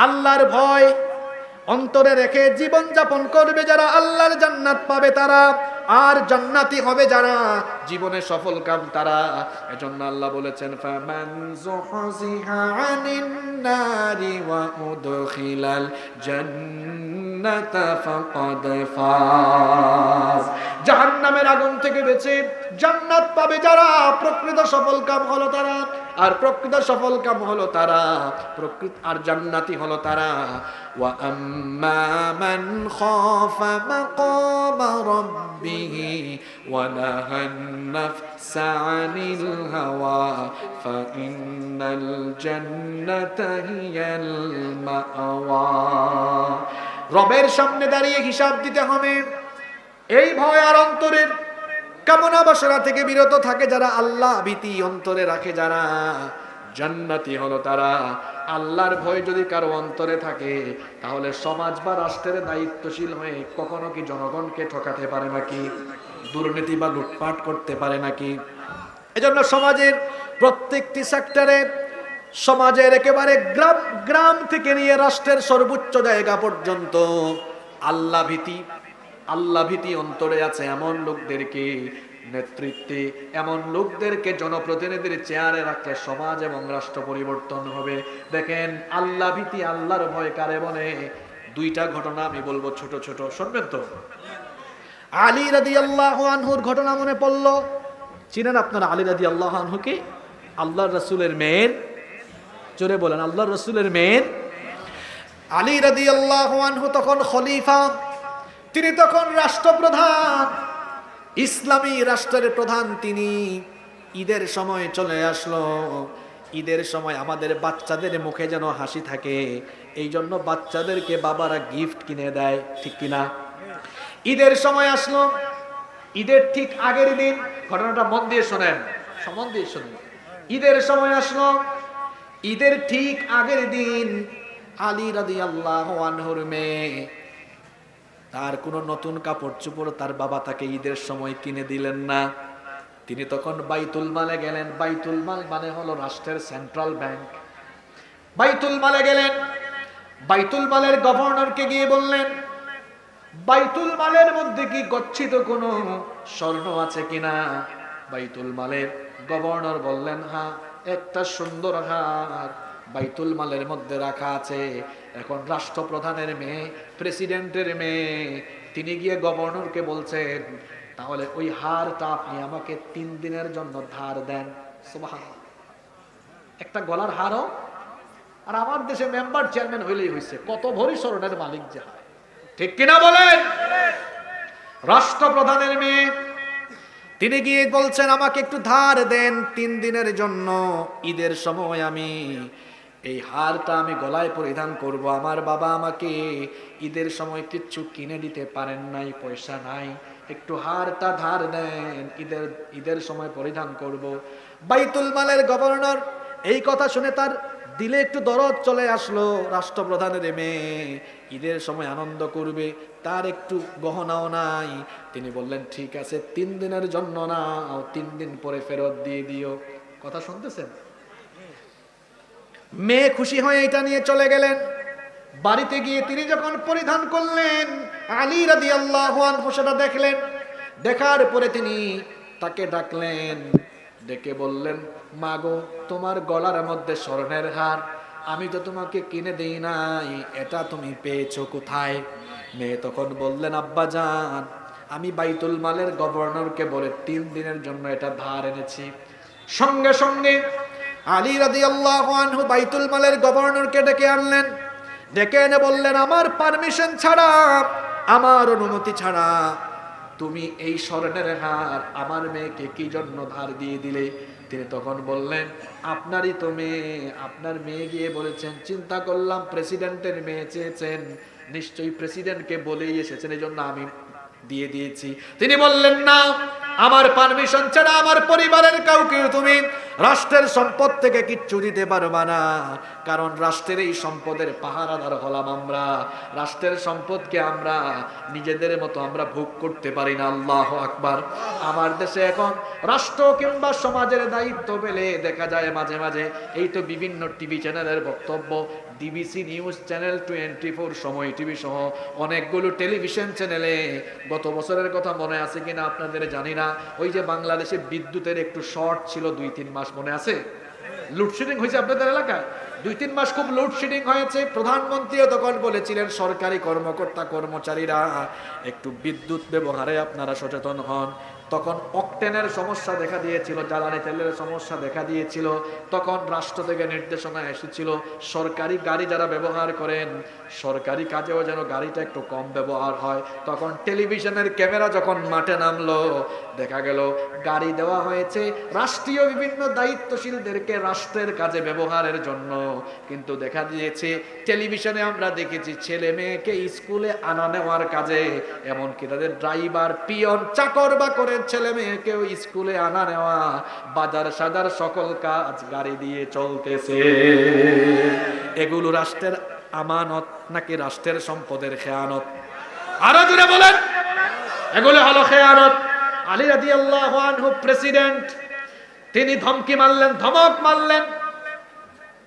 A: আল্লাহর ভয় অন্তরে রেখে জীবন যাপন করবে যারা, আল্লাহর জান্নাত পাবে তারা, আর জান্নাতি হবে যারা, জীবনে সফল কাম তারা। এজন্য আল্লাহ বলেছেন, ফামান যুহজিহা আনিন নারি ওয়া উদখিলাল জান্নাতা ফাকাদ ফাজ। জাহান্নামের আগুন থেকে বেঁচে জান্নাত পাবে যারা, প্রকৃত সফল কাম হলো তারা, আর প্রকৃত সফল কাম হলো তারা, প্রকৃত আর জান্নাতি হলো তারা। ওয়া আম্মা মান খাফা মাকামা রাব্বিহি ওয়া নাহান নাফসা আনিল হাওয়া ফাইন্নাল জান্নাতা হিয়াল মাওয়া। রবের সামনে দাঁড়িয়ে হিসাব দিতে হবে, এই ভয় আর অন্তরের কামনা বাসনা থেকে বিরত থাকে যারা, আল্লাহ ভীতি অন্তরে রাখে যারা, জান্নাতি হলো তারা। আল্লাহর ভয় যদি কারো অন্তরে থাকে তাহলে সমাজ বা রাষ্ট্রের দায়িত্বশীল হয়ে কখনো কি জনগণকে ঠকাতে পারে নাকি? দুর্নীতি বা লুটপাট করতে পারে নাকি? এজন্য সমাজের প্রত্যেকটি সেক্টরে, সমাজের একেবারে গ্রাম থেকে নিয়ে রাষ্ট্রের সর্বোচ্চ জায়গা পর্যন্ত আল্লাহ ভীতি অন্তরে আছে এমন লোকদেরকে নেতৃত্বে এমন লোকদেরকে জনপ্রতিনিধির চেয়ারে রাখলে সমাজ এবং রাষ্ট্র পরিবর্তন হবে। দেখেন আল্লাহ ভীতি, আল্লাহর ভয় কারে বলে? দুইটা ঘটনা আমি বলবো, ছোট ছোট, শুনবেন তো? আলী রাদিয়াল্লাহু আনহুর ঘটনা মনে পড়ল। চিনেন আপনারা আলী রাদিয়াল্লাহু আনহুকে? আল্লাহর রাসূলের মেয়ের, জোরে বলেন, আল্লাহর রাসূলের মেয়ের আলী রাদিয়াল্লাহু আনহু তখন খলিফা, তিনি তখন রাষ্ট্রপ্রধান, ইসলামী রাষ্ট্রের প্রধান তিনি। ঈদের সময় চলে আসলো। ঈদের সময় আমাদের বাচ্চাদের মুখে যেন হাসি থাকে, এই জন্য বাচ্চাদেরকে বাবারা গিফট কিনে দেয়, ঠিক কিনা? ঈদের সময় আসলো, ঈদের ঠিক আগের দিন, ঘটনাটা মন দিয়ে শোনেন, মন দিয়ে শোনেন। ঈদের সময় আসলো, ঈদের ঠিক আগের দিন আলী রাদিয়াল্লাহু আনহুর মেয়ে, তার কোনো নতুন কাপড় চোপড় তার বাবা তাকে ঈদের সময় কিনে দিলেন না। তিনি তখন বাইতুল মালে গেলেন। বাইতুল মাল মানে হলো রাষ্ট্রের সেন্ট্রাল ব্যাংক। বাইতুল মালে গেলেন, বাইতুল মালের গভর্নরকে গিয়ে বললেন, বাইতুল মালের মধ্যে কি গচ্ছিত কোনো স্বর্ণ আছে কিনা? বাইতুল মালের গভর্নর বললেন, হ্যাঁ, একটা সুন্দর হার বাইতুল মালের মধ্যে রাখা আছে। এখন রাষ্ট্রপ্রধানের মেয়ে, প্রেসিডেন্টের মেয়ে, তিনি গিয়ে গভর্নরকে বলছেন, তাহলে ওই হারটা আপনি আমাকে 3 দিনের জন্য ধার দেন। সুবহানাল্লাহ, একটা গলার হারও। আর আমার দেশে মেম্বার চেয়ারম্যান হইলেই হয়েছে, কত ভরি স্বর্ণের মালিক যে হয়, ঠিক কিনা বলেন? রাষ্ট্রপ্রধানের মেয়ে, তিনি গিয়ে বলছেন, আমাকে একটু ধার দেন 3 দিনের জন্য। ঈদের সময় আমি এই হারটা আমি গলায় পরিধান করব। আমার বাবা আমাকে ঈদের সময় কিচ্ছু কিনে দিতে পারেন নাই, পয়সা নাই, একটু হারটা ধার দেন, ঈদের সময় পরিধান করব। বাইতুল মালের গভর্নর এই কথা শুনে তার দিলে একটু দরদ চলে আসলো। রাষ্ট্রপ্রধানের মেয়ে ঈদের সময় আনন্দ করবে, তার একটু গহনাও নাই। তিনি বললেন, ঠিক আছে, 3 দিনের জন্য নাও, 3 দিন পরে ফেরত দিয়ে দিও। কথা শুনতেছেন? মেয়ে খুশি হয়ে এটা নিয়ে চলে গেলেন। বাড়িতে গিয়ে তিনি যখন পরিধান করলেন, আলী রাদিয়াল্লাহু আনহু সেটা দেখলেন। দেখার পরে তিনি তাকে ডাকলেন, ডেকে বললেন, মাগো, তোমার গলার মধ্যে স্বর্ণের হার আমি তো তোমাকে কিনে দেই নাই, এটা তুমি পেয়েছো কোথায়? মেয়ে তখন বললেন, আব্বা জান, আমি বাইতুল মালের গভর্নরকে বলে 3 দিনের জন্য এটা ধার এনেছি। সঙ্গে সঙ্গে আলী রাদিয়াল্লাহু আনহু বাইতুল মালের গভর্নরকে ডেকে আনলেন। ডেকে এনে বললেন, আমার পারমিশন ছাড়া, আমার অনুমতি ছাড়া তুমি এই স্বর্ণের হার আমার মেয়েকে কি জন্য ধার দিয়ে দিলে? তিনি তখন বললেন, আপনারই তো মেয়ে, আপনার মেয়ে গিয়ে বলেছেন, চিন্তা করলাম প্রেসিডেন্টের মেয়ে চেয়েছেন, নিশ্চয়ই প্রেসিডেন্টকে বলেই এসেছেন, এই জন্য আমি দিয়ে দিয়েছি। তিনি বললেন, না, আমার পারমিশন ছাড়া আমার পরিবারের কাউকে তুমি রাষ্ট্রের সম্পদ থেকে কিচ্ছু দিতে পারবা না, কারণ রাষ্ট্রের এই সম্পদের পাহারাদার হলাম আমরা। রাষ্ট্রের সম্পদকে আমরা নিজেদের মতো আমরা ভোগ করতে পারি না। আল্লাহু আকবার। আমার দেশে এখন রাষ্ট্র কিংবা সমাজের দায়িত্ব পেলে দেখা যায় মাঝে মাঝে, এই তো বিভিন্ন টিভি চ্যানেলের বক্তব্য, ডিবিসি নিউজ চ্যানেল, 24 সময় টিভি সহ অনেকগুলো টেলিভিশন চ্যানেলে, গত বছরের কথা মনে আছে কিনা আপনাদের জানি না, ওই যে বাংলাদেশে বিদ্যুতের একটু শর্ট ছিল 2-3 মাস, মনে আছে? লোডশেডিং হয়েছে আপনাদের এলাকায়, 2-3 মাস খুব লোডশেডিং হয়েছে। প্রধানমন্ত্রীও তখন বলেছিলেন, সরকারি কর্মকর্তা কর্মচারীরা একটু বিদ্যুৎ ব্যবহারে আপনারা সচেতন হন। তখন অকটেনের সমস্যা দেখা দিয়েছিল, জ্বালানি তেলের সমস্যা দেখা দিয়েছিল। তখন রাষ্ট্র থেকে নির্দেশনা এসেছিল, সরকারি গাড়ি যারা ব্যবহার করেন, সরকারি কাজেও যেন গাড়িটা একটু কম ব্যবহার হয়। তখন টেলিভিশনের ক্যামেরা যখন মাঠে নামলো, দেখা গেল গাড়ি দেওয়া হয়েছে রাষ্ট্রীয় বিভিন্ন দায়িত্বশীলদেরকে রাষ্ট্রের কাজে ব্যবহারের জন্য, কিন্তু দেখা দিয়েছে টেলিভিশনে আমরা দেখেছি ছেলে মেয়েকে স্কুলে আনা নেওয়ার কাজে, এমনকি তাদের ড্রাইভার, পিয়ন, চাকর বাকরের ছেলে মেয়েকেও স্কুলে আনা নেওয়া, বাজার সাজার সকল কাজ গাড়ি দিয়ে চলতেছে। এগুলো রাষ্ট্রের আমানত নাকি রাষ্ট্রের সম্পদের খেয়ানত? আরো জোরে বলেন। এগুলো হলো খেয়ানত। আলী রাদিয়াল্লাহু আনহু প্রেসিডেন্ট, তিনি ধমকি মারলেন, ধমক মারলেন,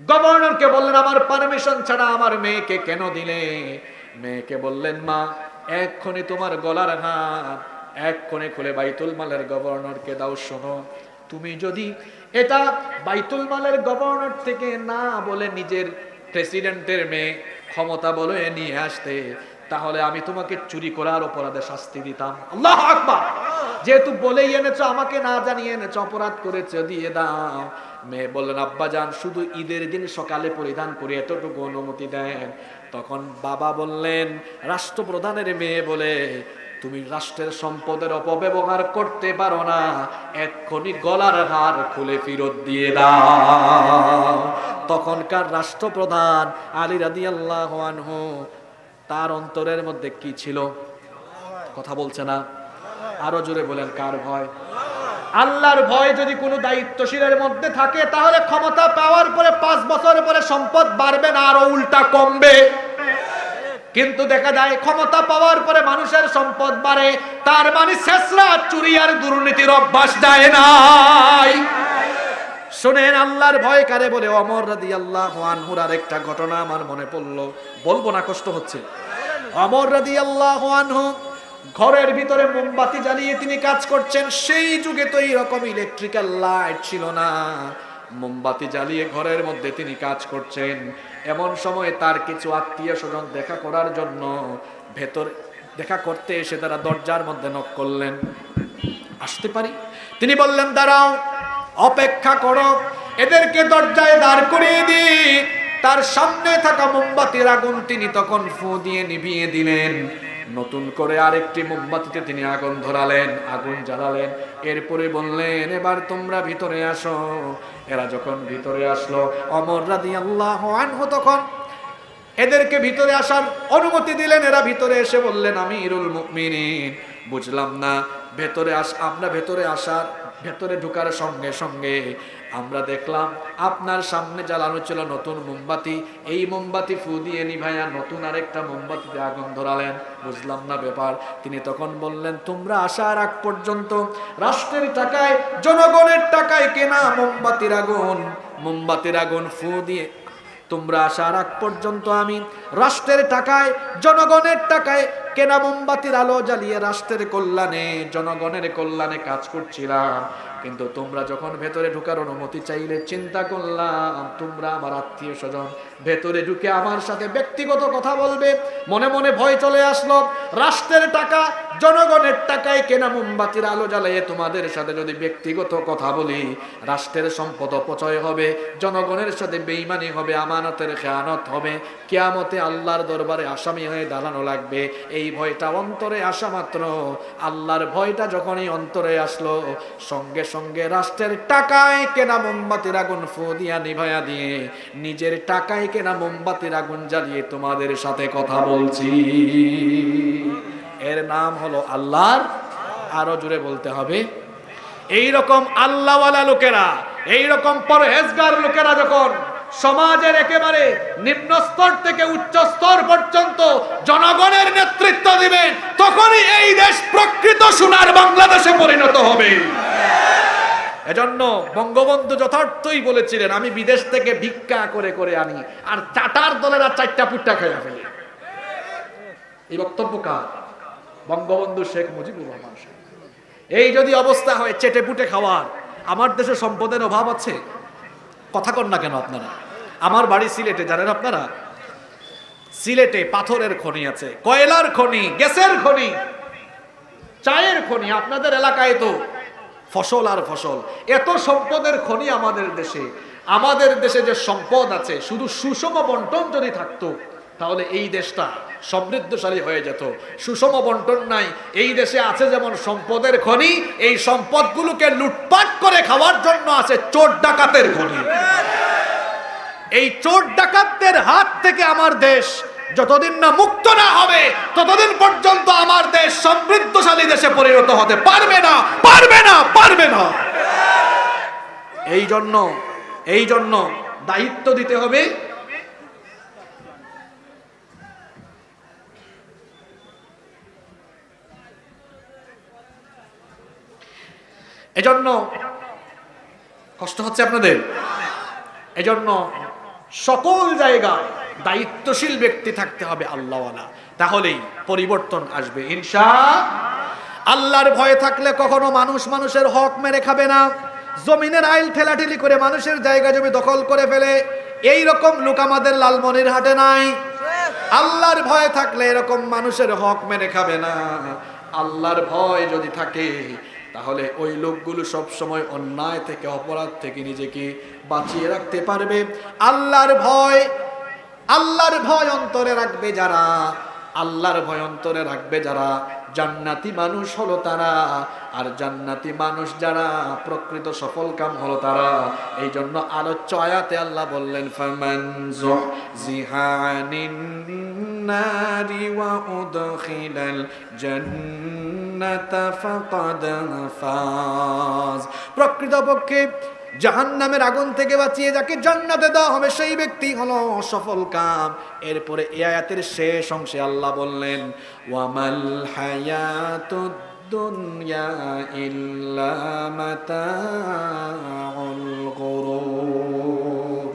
A: গভর্নরকে বললেন, আমার পারমিশন ছাড়া আমার মেয়েকে কেন দিলে? মেয়েকে বললেন, মা, এক্ষুনি তোমার গলার হার এক কোণে খুলে বাইতুল মালের গভর্নরকে দাও, শোনো তুমি যদি এটা বাইতুল মালের গভর্নর থেকে না বলে নিজের প্রেসিডেন্টের মেয়ে ক্ষমতা বলে নিয়ে আসতে, তাহলে আমি তোমাকে চুরি করার অপরাধে শাস্তি দিতাম। আল্লাহু আকবার। যেহেতু বলেই এনেছো, আমাকে না জানিয়ে এনেছো, অপরাধ করেছো, দিয়ে দাও। মেয়ে বললেন, আব্বা জান শুধু ঈদের দিন সকালে পরিধান করে এতটুকু অনুমতি দেন। তখন বাবা বললেন, রাষ্ট্রপ্রধানের মেয়ে বলে তুমি রাষ্ট্রের সম্পদের অপব্যবহার করতে পারো না, এক্ষুনি গলার হার খুলে ফেরত দিয়ে দাও। তখনকার রাষ্ট্রপ্রধান আলী রাদিয়াল্লাহু আনহু, তার অন্তরের মধ্যে কি ছিল? কথা বলছে না, আরো জোরে বলেন, কার ভয়? আল্লাহর ভয় যদি কোনো দায়িত্বশীলের মধ্যে থাকে, তাহলে ক্ষমতা পাওয়ার পরে 5 বছর পরে সম্পদ বাড়বে না, আরো উল্টা কমবে। কিন্তু দেখা যায় ক্ষমতা পাওয়ার পরে মানুষের সম্পদ বাড়ে, তার মানে শেষরা চুরি আর দুর্নীতির অভ্যাস যায় নাই। শুনেন, আল্লাহর ভয় কারে বলে? ওমর রাদিয়াল্লাহু আনহুর আরেকটা ঘটনা আমার মনে পড়লো, বলবো না, কষ্ট হচ্ছে। ওমর রাদিয়াল্লাহু আনহু ঘরের ভিতরে মোমবাতি জ্বালিয়ে তিনি কাজ করছেন। সেই যুগে তো এইরকম ইলেকট্রিক্যাল লাইট ছিল না, মোমবাতি জ্বালিয়ে ঘরের মধ্যে তিনি কাজ করছেন। এমন সময় তার কিছু আত্মীয় স্বজন দেখা করার জন্য ভেতর দেখা করতে এসে তারা দরজার মধ্যে নক করলেন, আসতে পারি? তিনি বললেন, দাঁড়াও, অপেক্ষা করো, এদেরকে দরজায় দাঁড় করিয়ে দিই। তার সামনে থাকা মোমবাতির আগুন তিনি তখন ফু দিয়ে নিভিয়ে দিলেন। নতুন করে আরেকটি মোমবাতিতে তিনি আগুন ধরালেন, আগুন জ্বালালেন। এরপরে বললেন, এবার তোমরা ভিতরে আসো। এরা যখন ভিতরে আসলো, ওমর রাদিয়াল্লাহু আনহু তখন এদেরকে ভিতরে আসার অনুমতি দিলেন। এরা ভিতরে এসে বললেন, আমিরুল মুমিনিন, বুঝলাম না, আমরা ভেতরে ঢোকার সঙ্গে সঙ্গে আমরা দেখলাম আপনার সামনে জ্বালানো ছিল নতুন মোমবাতি, এই মোমবাতি ফু দিয়ে নিভাইয়া নতুন আরেকটা মোমবাতিতে আগুন ধরালেন, বুঝলাম না ব্যাপার। তিনি তখন বললেন, তোমরা আসার আগ পর্যন্ত রাষ্ট্রের টাকায়, জনগণের টাকায় কেনা মোমবাতির আগুন ফু দিয়ে, তোমরা আসার আগ পর্যন্ত আমি রাষ্ট্রের টাকায়, জনগণের টাকায় কেনা মোমবাতির আলো জ্বালিয়ে রাষ্ট্রের কল্যাণে, জনগণের কল্যাণে কাজ করছিলাম। কিন্তু তোমরা যখন ভেতরে ঢোকার অনুমতি চাইলে, চিন্তা করলাম তোমরা আমার আত্মীয় স্বজন, ভেতরে ঢুকে আমার সাথে ব্যক্তিগত কথা বলবে। মনে মনে ভয় চলে আসলো, রাষ্ট্রের টাকা, জনগণের টাকায় কেনা মোমবাতির আলো জ্বালিয়ে তোমাদের সাথে যদি ব্যক্তিগত কথা বলি, রাষ্ট্রের সম্পদ অপচয় হবে, জনগণের সাথে বেঈমানি হবে, আমানতের খেয়ানত হবে, কিয়ামতে আল্লাহর দরবারে আসামি হয়ে দাঁড়ানো লাগবে। এই ভয়টা অন্তরে আসা মাত্র, আল্লাহর ভয়টা যখনই অন্তরে আসলো, সঙ্গে সঙ্গে রাষ্ট্রের টাকায় কেনা মোমবাতির আগুন ফু দিয়া নিভাইয়া দিয়ে নিজের টাকায় কেনা মোমবাতির আগুন জ্বালিয়ে তোমাদের সাথে কথা বলছি। এর নাম হলো আল্লাহর, আরো জোরে বলতে হবে, এইরকম আল্লাহওয়ালা লোকেরা, এইরকম পরহেজগার লোকেরা যখন সমাজের একেবারে নিম্ন স্তর থেকে উচ্চ স্তর পর্যন্ত জনগণের নেতৃত্ব দিবেন, তখনই এই দেশ প্রকৃত সোনার বাংলাদেশে পরিণত হবে। এজন্য বঙ্গবন্ধু যথার্থই বলেছিলেন, আমি বিদেশ থেকে ভিক্ষা করে করে আনি, আর চাটার দলেরা 4টা পুট্টা খাইয়া ফেলে। এই বক্তব্য কার? বঙ্গবন্ধু শেখ মুজিবুর রহমান। এই যদি অবস্থা হয় চেটে পুটে খাওয়ার, আমার দেশে সম্পদের অভাব আছে? কথা কন না কেন আপনারা? আমার বাড়ি সিলেটে, জানেন আপনারা, সিলেটে পাথরের খনি আছে, কয়লার খনি, গ্যাসের খনি, চায়ের খনি। আপনাদের এলাকায় তো ফসল আর ফসল, এত সম্পদের খনি আমাদের দেশে। আমাদের দেশে যে সম্পদ আছে, শুধু সুষম বন্টন যদি থাকতো, তাহলে এই দেশটা সমৃদ্ধশালী হয়ে যেত। সুষম বন্টন নাই। এই দেশে আছে যেমন সম্পদের খনি, এই সম্পদগুলোকে লুটপাট করে খাওয়ার জন্য আছে চোর ডাকাতের খনি। এই চোর ডাকাতদের হাত থেকে আমার দেশ যতদিন না মুক্ত না হবে, ততদিন পর্যন্ত আমার দেশ সমৃদ্ধশালী দেশে পরিণত হতে পারবে না, পারবে না, পারবে না। এই জন্য দায়িত্ব দিতে হবে এজন্য কষ্ট হচ্ছে আপনাদের। এজন্য সকল জায়গায় দায়িত্বশীল ব্যক্তি থাকতে হবে, আল্লাহওয়ালা, তাহলেই পরিবর্তন আসবে ইনশাআল্লাহ। আল্লাহর ভয়ে থাকলে কখনো মানুষ মানুষের হক মেরে খাবে না, জমিনের আইল ঠেলাঠেলি করে মানুষের জায়গা জমি দখল করে ফেলে। এই রকম লোক আমাদের লালমনিরহাটে নাই। আল্লাহর ভয় থাকলে এরকম মানুষের হক মেরে খাবে না। আল্লাহর ভয় যদি থাকে তাহলে ওই লোকগুলো সব সময় অন্যায় থেকে, অপরাধ থেকে নিজেকে বাঁচিয়ে রাখতে পারবে। আল্লাহর ভয় অন্তরে রাখবে যারা, আল্লাহর ভয় অন্তরে রাখবে যারা, জান্নাতি মানুষ হলো তারা। আর জান্নাতি মানুষ যারা, প্রকৃত সফল কাম হলো তারা। এই জন্য আলোচ্য আয়াতে আল্লাহ বললেন, ফামান যুহজিহা আনিন নারি ওয়া উদখিলাল জান্নাতা ফাকাদ ফাজ। প্রকৃতপক্ষে জাহান্নামের আগুন থেকে বাঁচিয়ে যাকে জান্নাতে দেওয়া হবে সেই ব্যক্তি হলো সফল কাম। এরপরে এই আয়াতের শেষ অংশে আল্লাহ বললেন, ওয়ামাল হায়াতুদ দুনিয়া ইল্লা মাতাউল গুরুর।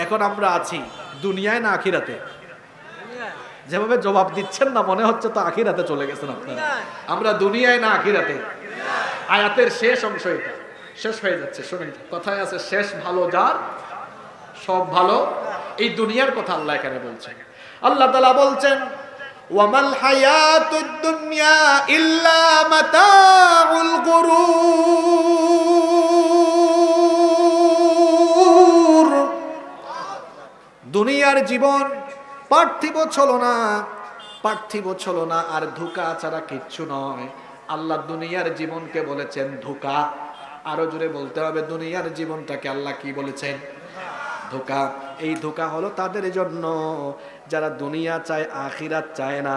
A: এখন আমরা আছি দুনিয়ায় না আখিরাতে? যেভাবে জবাব দিচ্ছেন না, মনে হচ্ছে তো আখিরাতে চলে গেছেন আপনারা। আমরা দুনিয়ায় না আখিরাতে? আয়াতের শেষ অংশ এটা, শেষ হয়ে যাচ্ছে। শুনেন, কথায় আছে শেষ ভালো যার, সব ভালো। এই দুনিয়ার কথা আল্লাহ এখানে বলছেন। আল্লাহ তাআলা বলছেন, ওয়ামাল হায়াতুদ দুনিয়া ইল্লা মাতাউল গুরুর। দুনিয়ার জীবন পার্থিব ছলনা, পার্থিব ছলনা আর ধোঁকা ছাড়া কিচ্ছু নয়। আল্লাহ দুনিয়ার জীবনকে বলেছেন ধোঁকা। আরো জোরে বলতে হবে, দুনিয়ার জীবনটাকে আল্লাহ কি বলেছেন? ধোঁকা। এই ধোঁকা হলো তাদের জন্য যারা দুনিয়া চায় আখিরাত চায় না।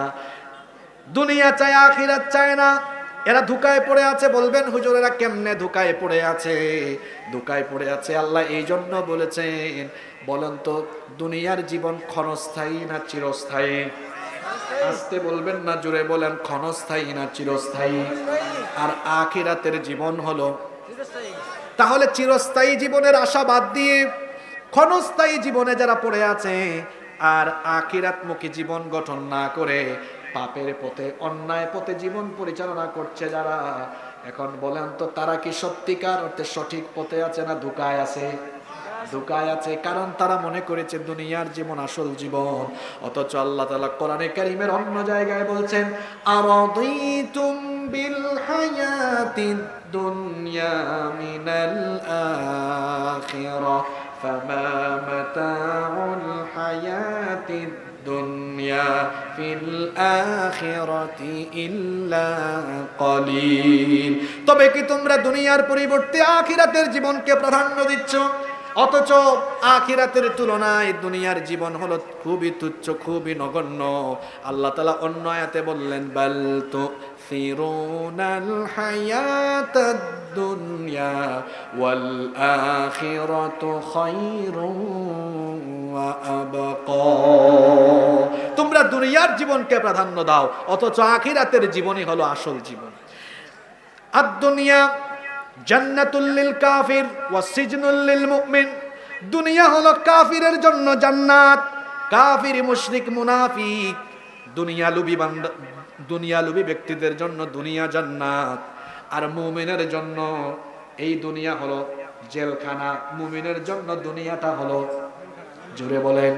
A: দুনিয়া চায় আখিরাত চায় না, এরা ধোঁকায় পড়ে আছে। বলবেন হুজুর এরা কেমনে ধোঁকায় পড়ে আছে? ধোঁকায় পড়ে আছে আল্লাহ এই জন্য বলেছেন, বলেন তো দুনিয়ার জীবন ক্ষণস্থায়ী না চিরস্থায়ী? আসতে বলবেন না, জোরে বলেন, ক্ষণস্থায়ী না চিরস্থায়ী? আর আখিরাতের জীবন হলো, তাহলে চিরস্থায়ী জীবনের আশা বাদ দিয়ে ক্ষণস্থায়ী জীবনে যারা পড়ে আছে আর আখিরাতমুখী জীবন গঠন না করে পাপের পথে, অন্যায় পথে জীবন পরিচালনা করছে যারা, এখন বলেন তো তারা কি সত্যিকার অর্থে সঠিক পথে আছে না ধোঁকায় আছে? ধোঁকায় আছে, কারণ তারা মনে করেছে দুনিয়ার জীবন আসল জীবন। অথচ আল্লাহ তাআলা কোরআনে কারীমের অন্য জায়গায় বলছেন, আরাদিতুম বিল হায়াতিদ দুনিয়া মিনাল আখিরাহ ফামা মাতাউল হায়াতিদ দুনিয়া ফিল আখিরাতি ইল্লা কলিল। তবে কি তোমরা দুনিয়ার পরিবর্তে আখিরাতের জীবনকে প্রাধান্য দিচ্ছ? অথচ আখিরাতের তুলনায় দুনিয়ার জীবন হলো খুবই তুচ্ছ, খুবই নগণ্য। আল্লাহ তাআলা অন্য আয়াতে বললেন, বাল তুসিরুনাল হায়াতাদ দুনিয়া ওয়াল আখিরাতু খায়রুন ওয়া আবকা। তোমরা দুনিয়ার জীবনকে প্রাধান্য দাও, অথচ আখিরাতের জীবনই হলো আসল জীবন। আদ দুনিয়া জান্নাতুল লিল কাফির ওয়া সিজনুল লিল মুমিন। দুনিয়া হলো কাফিরের জন্য জান্নাত, কাফির, মুশরিক, মুনাফিক, দুনিয়ালুবী বান্দা, দুনিয়ালুবী ব্যক্তিদের জন্য দুনিয়া জান্নাত। আর মুমিনের জন্য এই দুনিয়া হলো জেলখানা। মুমিনের জন্য দুনিয়াটা হলো, জোরে বলেন,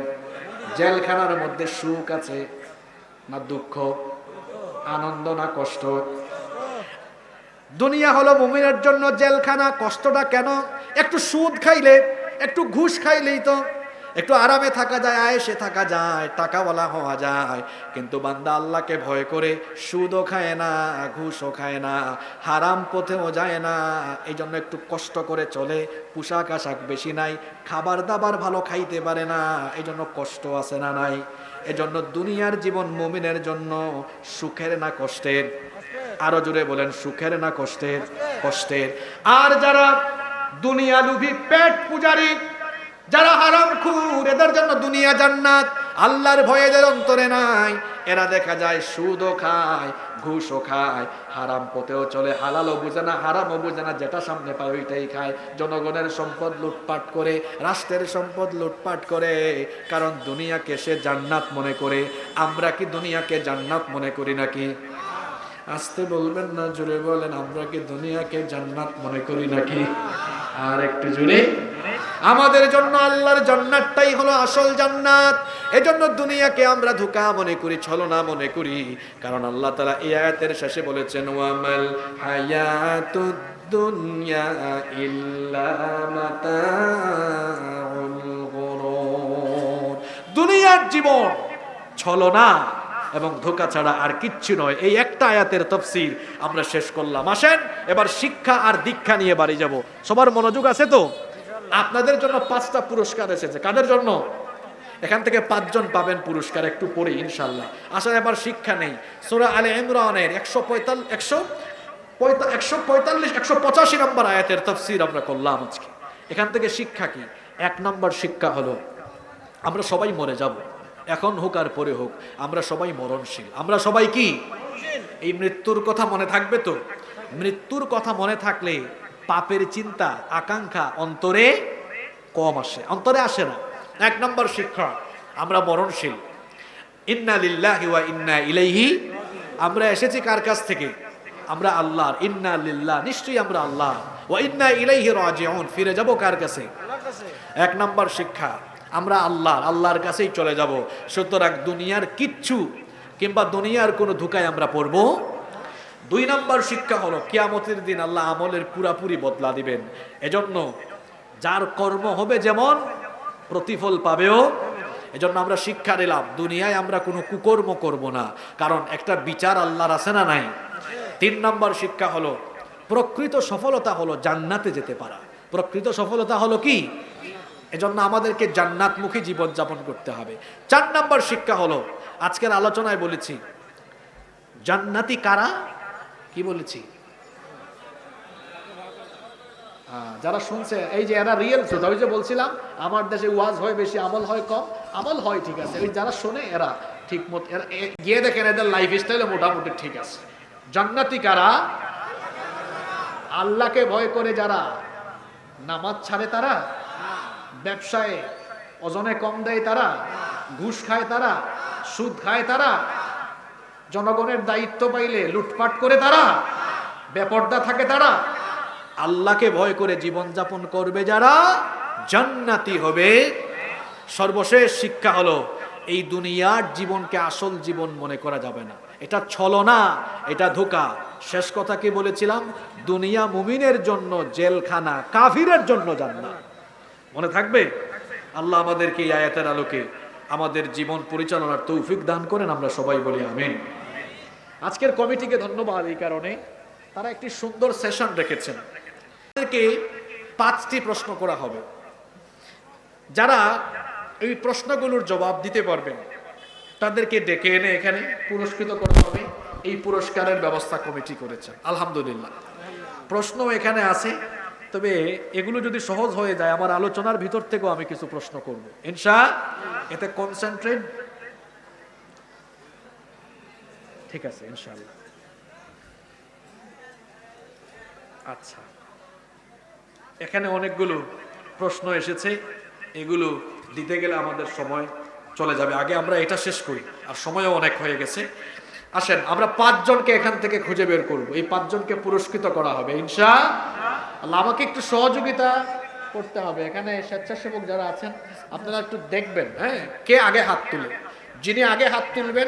A: জেলখানার মধ্যে সুখ আছে না দুঃখ, আনন্দ না কষ্ট? দুনিয়া হলো মুমিনের জন্য জেলখানা। কষ্টটা কেন? একটু সুদ খাইলে, একটু ঘুষ খাইলেই তো একটু আরামে থাকা যায়, আয়েশে থাকা যায়, টাকাওয়ালা হওয়া যায়। কিন্তু বান্দা আল্লাহকে ভয় করে সুদও খায় না, ঘুষও খায় না, হারাম পথেও যায় না। এই জন্য একটু কষ্ট করে চলে, পোশাক আশাক বেশি নাই, খাবার দাবার ভালো খাইতে পারে না, এই জন্য কষ্ট আছে না নাই? এজন্য দুনিয়ার জীবন মুমিনের জন্য সুখের না কষ্টের? আরো জোরে বলেন, সুখের না কষ্টের? কষ্টের। আর যারা দুনিয়া লোভী, পেট পূজারী, যারা হারামখোর, এদের জন্য দুনিয়া জান্নাত। আল্লাহর ভয় এদের অন্তরে নাই, এরা দেখা যায় সুদও খায়, ঘুষও খায়, হারাম পথেও চলে, হালালও বুঝে না, হারামও বুঝে না, যেটা সামনে পায় ওইটাই খায়, জনগণের সম্পদ লুটপাট করে, রাষ্ট্রের সম্পদ লুটপাট করে, কারণ দুনিয়াকে সে জান্নাত মনে করে। আমরা কি দুনিয়াকে জান্নাত মনে করি নাকি? আসতে বলবেন না, জোরে বলেন। আমরা কি দুনিয়াকে জান্নাত মনে করি নাকি? আর একটু জোরে। আমাদের জন্য আল্লাহর জান্নাতটাই হলো আসল জান্নাত। এজন্য দুনিয়াকে আমরা ধোঁকা মনে করি, ছলনা মনে করি। কারণ আল্লাহ তাআলা এই আয়াতের শেষে বলেছেন, ওয়ামাল হায়াতুদ দুনিয়া ইল্লা মাতাউল গুরুর। দুনিয়ার জীবন ছলনা এবং ধোঁকা ছাড়া আর কিচ্ছু নয়। এই একটা আয়াতের তাফসীর আমরা শেষ করলাম। আসেন এবার শিক্ষা আর দীক্ষা নিয়ে বাড়ি যাব। সবার মনোযোগ আছে তো? আপনাদের জন্য 5টা পুরস্কার এসেছে। কাদের জন্য? এখান থেকে 5 জন পাবেন পুরস্কার একটু পরে ইনশাআল্লাহ। আসলে এবার শিক্ষা নেই। সূরা আলে ইমরানের 185 নম্বর আয়াতের তাফসীর আমরা করলাম আজকে। এখান থেকে শিক্ষা কি? 1 নম্বর শিক্ষা হলো আমরা সবাই মরে যাব। এখন হোক আর পরে হোক, আমরা সবাই মরণশীল। আমরা সবাই কি? এই মৃত্যুর কথা মনে থাকবে তো? মৃত্যুর কথা মনে থাকলে পাপের চিন্তা আকাঙ্ক্ষা অন্তরে কম আসে, অন্তরে আসে না। 1 নম্বর শিক্ষা, আমরা মরণশীল। ইন্না লিল্লাহি ওয়া ইন্না ইলাইহি। আমরা এসেছি কার কাছ থেকে? আমরা আল্লাহর। ইন্না লিল্লাহ, নিশ্চয়ই আমরা আল্লাহ। ওয়া ইন্না ইলাইহি রাজিউন, ফিরে যাব কার কাছে? 1 নম্বর শিক্ষা, আমরা আল্লাহর কাছেই চলে যাব। সুতরাং দুনিয়ার কিচ্ছু কিংবা দুনিয়ার কোনো ধোঁকায় আমরা পড়ব। 2 নম্বর শিক্ষা হলো কিয়ামতের দিন আল্লাহ আমলের পুরাপুরি বদলা দিবেন। এজন্য যার কর্ম হবে যেমন প্রতিফল পাবেও। এজন্য আমরা শিক্ষা নিলাম দুনিয়ায় আমরা কোনো কুকর্ম করব না, কারণ একটা বিচার আল্লাহর আছে না নাই? 3 নম্বর শিক্ষা হলো প্রকৃত সফলতা হলো জান্নাতে যেতে পারা। প্রকৃত সফলতা হলো কি? এজন্য আমাদেরকে জান্নাতমুখী জীবন যাপন করতে হবে। 4 নম্বর শিক্ষা হলো আজকের আলোচনায় বলেছি জান্নাতি কারা? কি বলেছি? যারা শুনছে, এই যে এরা রিয়েল শ্রোতা। ওই যে বলছিলাম আমার দেশে ওয়াজ হয় বেশি, আমল হয় কম। আমল হয় ঠিক আছে, ওই যারা শোনে এরা ঠিক মতো গিয়ে দেখেন এদের লাইফ স্টাইলে মোটামুটি ঠিক আছে। জান্নাতি কারা? আল্লাহকে ভয় করে যারা, নামাজ ছাড়ে তারা, ব্যবসায় ওজনে কম দেয় তারা, ঘুষ খায় তারা, সুদ খায় তারা, জনগণের দায়িত্ব পাইলে লুটপাট করে তারা, বেপরদা থাকে তারা, আল্লাহকে ভয় করে জীবন যাপন করবে যারা, জান্নাতি হবে। সর্বশেষ শিক্ষা হলো এই দুনিয়ার জীবনকে আসল জীবন মনে করা যাবে না। এটা ছলনা, এটা ধোঁকা। শেষ কথা কি বলেছিলাম? দুনিয়া মুমিনের জন্য জেলখানা, কাফিরের জন্য জান্নাত। মনে থাকবে? আল্লাহ আমাদেরকে এই আয়াতের আলোকে আমাদের জীবন পরিচালনার তৌফিক দান করেন। আমরা সবাই বলি আমিন। আজকের কমিটিকে ধন্যবাদ এই কারণে, তারা একটি সুন্দর সেশন রেখেছেন। তাদেরকে 5টি প্রশ্ন করা হবে। যারা এই প্রশ্নগুলোর জবাব দিতে পারবেন তাদেরকে ডেকে এনে এখানে পুরস্কৃত করা হবে। এই পুরস্কারের ব্যবস্থা কমিটি করেছে আলহামদুলিল্লাহ। প্রশ্ন এখানে আছে, তবে এগুলো যদি সহজ হয়ে যায় আমার আলোচনার ভিতর থেকেও আমি কিছু প্রশ্ন করব ইনশাআল্লাহ। এতে কনসেন্ট্রেট, ঠিক আছে ইনশাআল্লাহ। আচ্ছা, এখানে অনেকগুলো প্রশ্ন এসেছে, এগুলো দিতে গেলে আমাদের সময় চলে যাবে। আগে আমরা এটা শেষ করি, আর সময়ও অনেক হয়ে গেছে। আসেন আমরা 5 জনকে এখান থেকে খুঁজে বের করব। এই 5 জনকে পুরস্কৃত করা হবে ইনশাআল্লাহ। আমাকে একটু সহযোগিতা করতে হবে। এখানে স্বেচ্ছাসেবক যারা আছেন আপনারা একটু দেখবেন, হ্যাঁ, কে আগে হাত তুলে। যিনি আগে হাত তুলবেন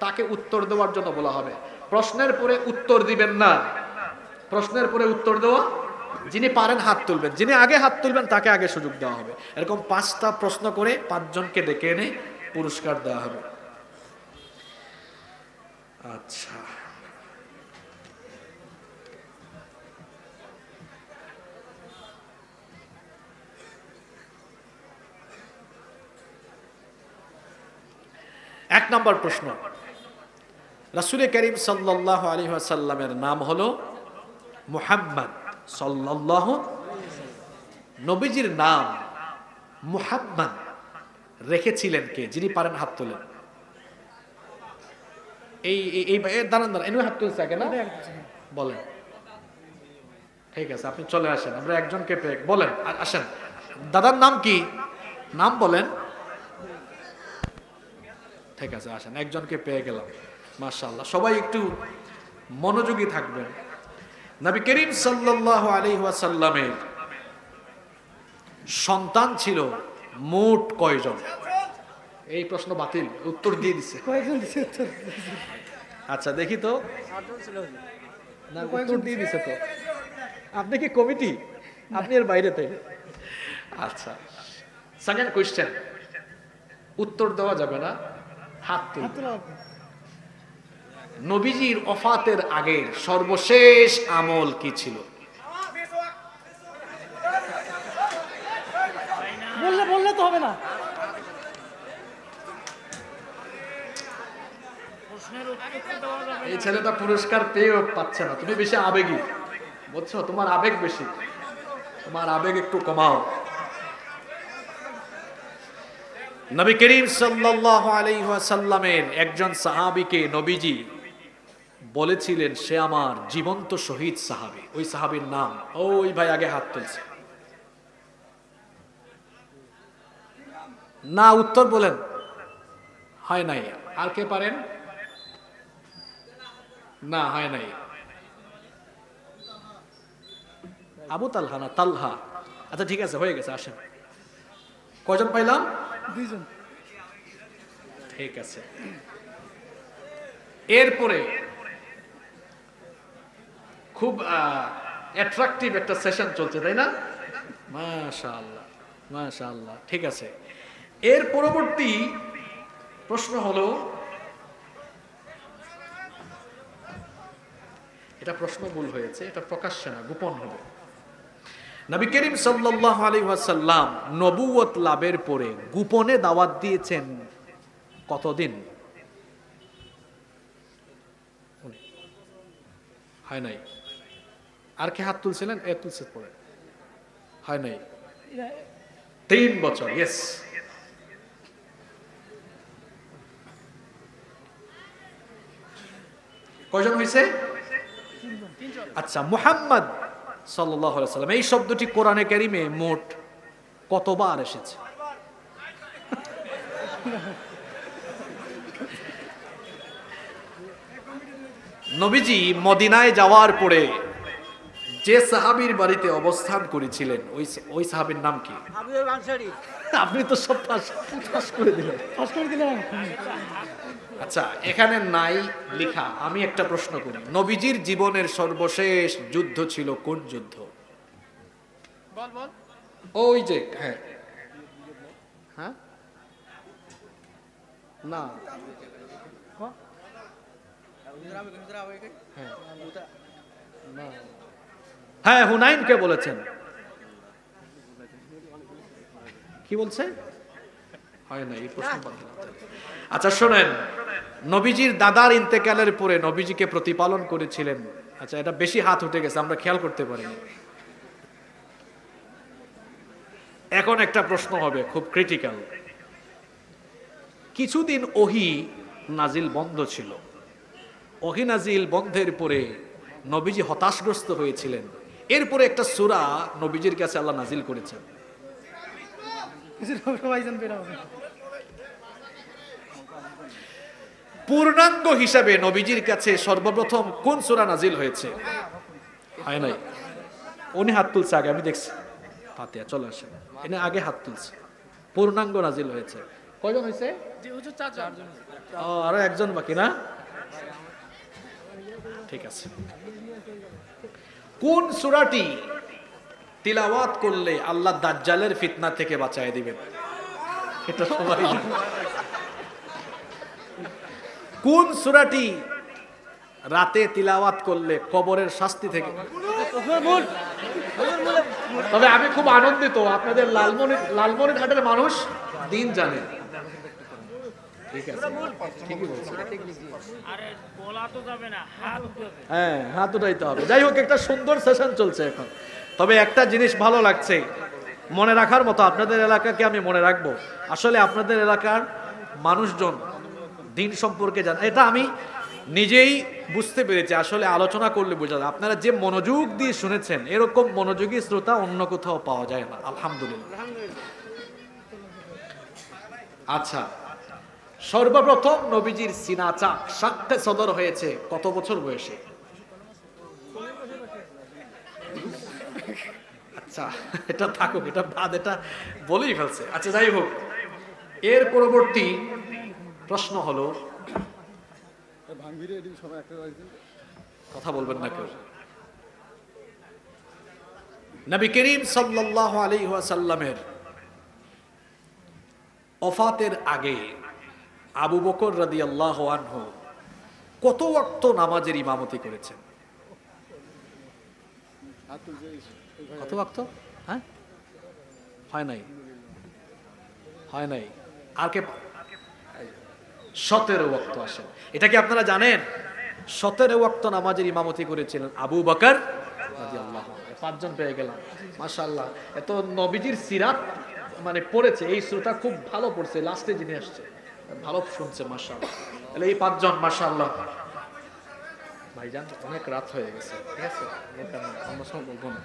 A: তাকে উত্তর দেওয়ার জন্য বলা হবে। প্রশ্নের পরে উত্তর দিবেন না, প্রশ্নের পরে উত্তর দেওয়া। যিনি পারেন হাত তুলবেন, যিনি আগে হাত তুলবেন তাকে আগে সুযোগ দেওয়া হবে। এরকম 5টা প্রশ্ন করে 5 জনকে ডেকে এনে পুরস্কার দেওয়া হবে। আচ্ছা, এক নম্বর প্রশ্ন, রাসূল করিম সাল্লাল্লাহু আলাইহি ওয়াসাল্লামের নাম হলো মুহাম্মদ সাল্লাল্লাহু। নবীজির নাম মুহাম্মদ রেখেছিলেন কে? যিনি পারেন হাত তোলেন। এই এই দাঁড়ান দাঁড়ান, এনে হাত তুলছে আগে না? বলেন। ঠিক আছে, আপনি চলে আসেন, আমরা একজনকে পেয়ে বলেন। আসেন, দাদার নাম কি? নাম বলেন। ঠিক আছে, আসেন, একজনকে পেয়ে গেলাম। মাশাআল্লাহ, সবাই একটু মনোযোগী থাকবেন। নবী করিম সাল্লাল্লাহু আলাইহি ওয়াসাল্লামের সন্তান ছিল মোট কয়জন? এই প্রশ্ন বাতিল, উত্তর দিয়ে দিছে।
B: কয়েকজন দিছে উত্তর?
A: আচ্ছা দেখি তো,
B: 8 জন ছিল।
A: না উত্তর দিয়ে দিছে তো। আপনি কি কমিটি? আপনি এর বাইরে তাই? আচ্ছা, সেকেন্ড কোশ্চেন, উত্তর দেওয়া যাবে না, হাত তুলবেন। নবীজির ওফাতের আগের সর্বশেষ আমল কি ছিল?
B: বললে তো হবে না।
A: এই ছেলেটা পুরস্কার পেয়েও পাচ্ছে না, তুমি বেশি আবেগী, বুঝছো? তোমার আবেগ বেশি, তোমার আবেগ একটু কমাও। নবী করিম সাল্লাল্লাহু আলাইহি ওয়াসাল্লামের একজন সাহাবীকে নবীজি বলেছিলেন সে আমার জীবন্ত শহীদ সাহাবী। ওই সাহাবীর নাম, ওই ভাই আগে হাত তুলছে না, উত্তর বলেন। হয় নাই। আর কে পারেন? না হয় নাই। আবু তালহা না তালহা? আচ্ছা ঠিক আছে, হয়ে গেছে, আসেন। কয়জন পাইলাম?
B: 2 জন।
A: ঠিক আছে। এরপরে খুব অ্যাট্রাকটিভ একটা সেশন চলছে, তাই না? মাশাআল্লাহ মাশাআল্লাহ। ঠিক আছে, এর পরবর্তী প্রশ্ন হলো, এটা প্রশ্ন ভুল হয়েছে, এটা প্রকাশ্যে না, গোপন হবে। নবী করিম সাল্লাল্লাহু আলাইহি ওয়াসাল্লাম নবুয়ত লাভের পরে গোপনে দাওয়াত দিয়েছেন কতদিন? হয় নাই। আর কে হাত তুলছিলেন? এ তুলছে পরে। হয় নাই। 3 বছর। ইয়েস। কয়জন হয়েছে? আচ্ছা, মুহাম্মদ সাল্লাল্লাহু আলাইহি ওয়াসাল্লাম এই শব্দটি কোরআনে কারিমে মোট কতবার এসেছে? নবীজি মদিনায় যাওয়ার পরে যে সাহাবীর বাড়িতে অবস্থান করেছিলেন ওই সাহাবীর নাম কি? আপনি তো সব ফাঁস করে দিলেন। আচ্ছা, এখানে নাই লেখা, আমি একটা প্রশ্ন করি, নবীজির জীবনের সর্বশেষ যুদ্ধ ছিল কোন যুদ্ধ? ওই যে, হ্যাঁ হ্যাঁ না, হ্যাঁ হুনাইন কে বলেছেন? কি বলছে? হয় না, এই প্রশ্ন বাদ দিলাম। আচ্ছা শোনেন, নবীজির দাদার ইন্তেকালের পরে নবীজিকে প্রতিপালন করেছিলেন। আচ্ছা, এটা বেশি হাত উঠে গেছে, আমরা খেয়াল করতে পারিনি। এখন একটা প্রশ্ন হবে খুব ক্রিটিক্যাল। কিছুদিন ওহী নাজিল বন্ধ ছিল। ওহী নাজিল বন্ধের পরে নবীজি হতাশগ্রস্ত হয়েছিলেন। এরপরে একটা সূরা নবীজির কাছে আল্লাহ নাজিল করেছেন। পূর্ণাঙ্গ হিসাবে নবীজির কাছে সর্বপ্রথম কোন সূরা নাজিল হয়েছে? হয় নাই। উনি হাত তুলছে আগে, আমি দেখছি। ফাতিহা, চলে আসেন। এনে আগে হাত তুলছে। পূর্ণাঙ্গ নাজিল হয়েছে। কয়জন হয়েছে? আরো একজন বাকি না? ঠিক আছে। কোন সূরাটি তিলাওয়াত করলে আল্লাহ দাজ্জালের ফিতনা থেকে বাঁচায় দিবেন? এটা সবাই জানে। কোন সূরাটি রাতে তিলাওয়াত করলে কবরের শাস্তি থেকে? তবে আমি খুব আনন্দিত, আপনাদের লালমনিরহাটের মানুষ দিন জানে। ঠিক আছে, ঠিকই বলছেন। হ্যাঁ, হাত উঠাইতে হবে। যাই হোক, একটা সুন্দর সেশন চলছে এখন। তবে একটা জিনিস ভালো লাগছে, মনে রাখার মতো, আপনাদের এলাকাকে আমি মনে রাখবো। আসলে আপনাদের এলাকার মানুষজন দিন সম্পর্কে জানে, এটা আমি নিজেই বুঝতে পেরেছি। আসলে আলোচনা করলে বোঝা যায়, আপনারা যে মনোযোগ দিয়ে শুনেছেন, এরকম মনোযোগী শ্রোতা অন্য কোথাও পাওয়া যায় না, আলহামদুলিল্লাহ। আচ্ছা, সর্বপ্রথম নবীজির সিনা চাক সাক্ষ্যে সদর হয়েছে কত বছর বয়সে? আচ্ছা এটা থাকুক, এটা বাদ, এটা বলেই ফেলছে। আচ্ছা যাই হোক, এর পরবর্তী প্রশ্ন হলো, কথা বলবেন না কেউ। নবী করিম সাল্লাল্লাহু আলাইহি ওয়াসাল্লামের ওফাতের আগে আবু বকর রাদিয়াল্লাহু আনহু কত ওয়াক্ত নামাজের ইমামতি করেছেন? কত ওয়াক্ত? হ্যাঁ, হয় নাই, হয় নাই। আর কে? 17 ওয়াক্ত আসেন। এটা কি আপনারা জানেন? 17 ওয়াক্ত নামাজের ইমামতি করেছিলেন আবু বকর রাদিয়াল্লাহু আনহু। 5 জন পেয়ে গেলাম, মাশাআল্লাহ। এত নবীজির সিরাত মানে পড়েছে, এই সূরাটা খুব ভালো পড়ছে, লাস্টে যিনি আসছে ভালো শুনছে, মাশাআল্লাহ। তাহলে এই 5 জন, মাশাআল্লাহ। ভাইজান অনেক রাত হয়ে গেছে, ঠিক আছে, আমরা সব বলবো না।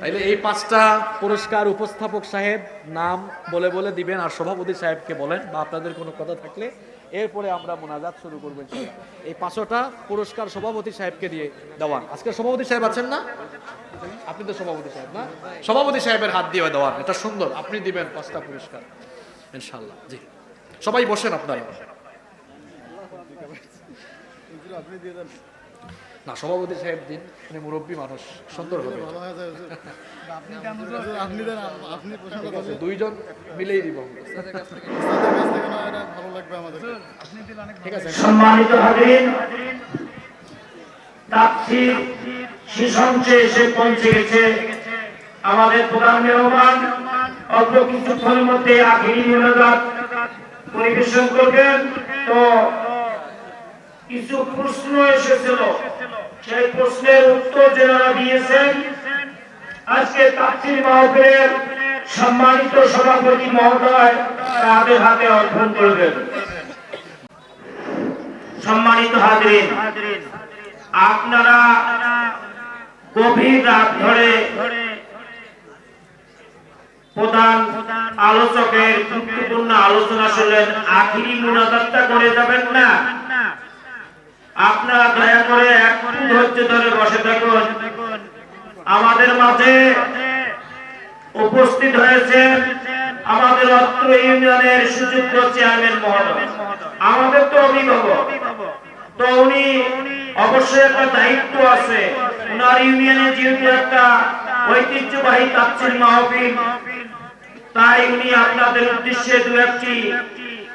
A: তাইলে এই 5টা পুরস্কার উপস্থাপক সাহেব নাম বলে বলে দিবেন, আর সভাপতি সাহেবকে বলেন, বা আপনাদের কোনো কথা থাকলে এরপরে আমরা মোনাজাত শুরু করবো ইনশাআল্লাহ। এই 5টা পুরস্কার সভাপতি সাহেবকে দিয়ে দেওয়ান। আজকে সভাপতি সাহেব আছেন না? আপনি তো সভাপতি সাহেব না? সভাপতি সাহেবের হাত দিয়ে দেওয়ান, এটা সুন্দর। আপনি দিবেন 5টা পুরস্কার ইনশাআল্লাহ। জি, সবাই বসেন আপনারা। না, সভাপতি সাহেব দিন, উনি মুরব্বী মানুষ, সুন্দর হবে। দুইজন মিলেই দিব, ঠিক আছে।
C: সম্মানিত হাজিরিন, তাফসীর শিশাংশে এসে পৌঁছে গেছে। আমাদের প্রধান মেহমান অল্প কিছুক্ষণের মধ্যে আখিরি মোনাজাত পরিবেশন করবেন। তো কিছু প্রশ্ন এসেছিল, সেই প্রশ্নের উত্তর যারা দিয়েছেন আজকে তাফসীর মাহফিলের সম্মানিত সভাপতি মহোদয় তাদের হাতে অর্পণ করবেন। সম্মানিত হাজিরিন, আপনারা গভীর রাত ধরে প্রধান আলোচকের গুরুত্বপূর্ণ আলোচনা শুনলেন, আখিরি মুনাজাতটা করে যাবেন না। আপনারা দয়া করে একটু ধৈর্য ধরে বসে থাকুন। আমাদের মাঝে উপস্থিত হয়েছেন আমাদের অত্র ইউনিয়নের সুযোগ্য চেয়ারম্যান মহোদয়, আমাদের তো অভিভাবক। তো উনি অবশ্যই একটা দায়িত্ব আছে, উনার ইউনিয়নে যেহেতু একটা ঐতিহ্যবাহী তাফসীর মাহফিল, তাই উনি আপনাদের উদ্দেশ্যে দু একটি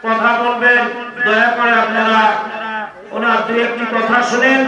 C: কথা বলবেন। দয়া করে আপনারা ওনার দু একটি কথা শুনেন।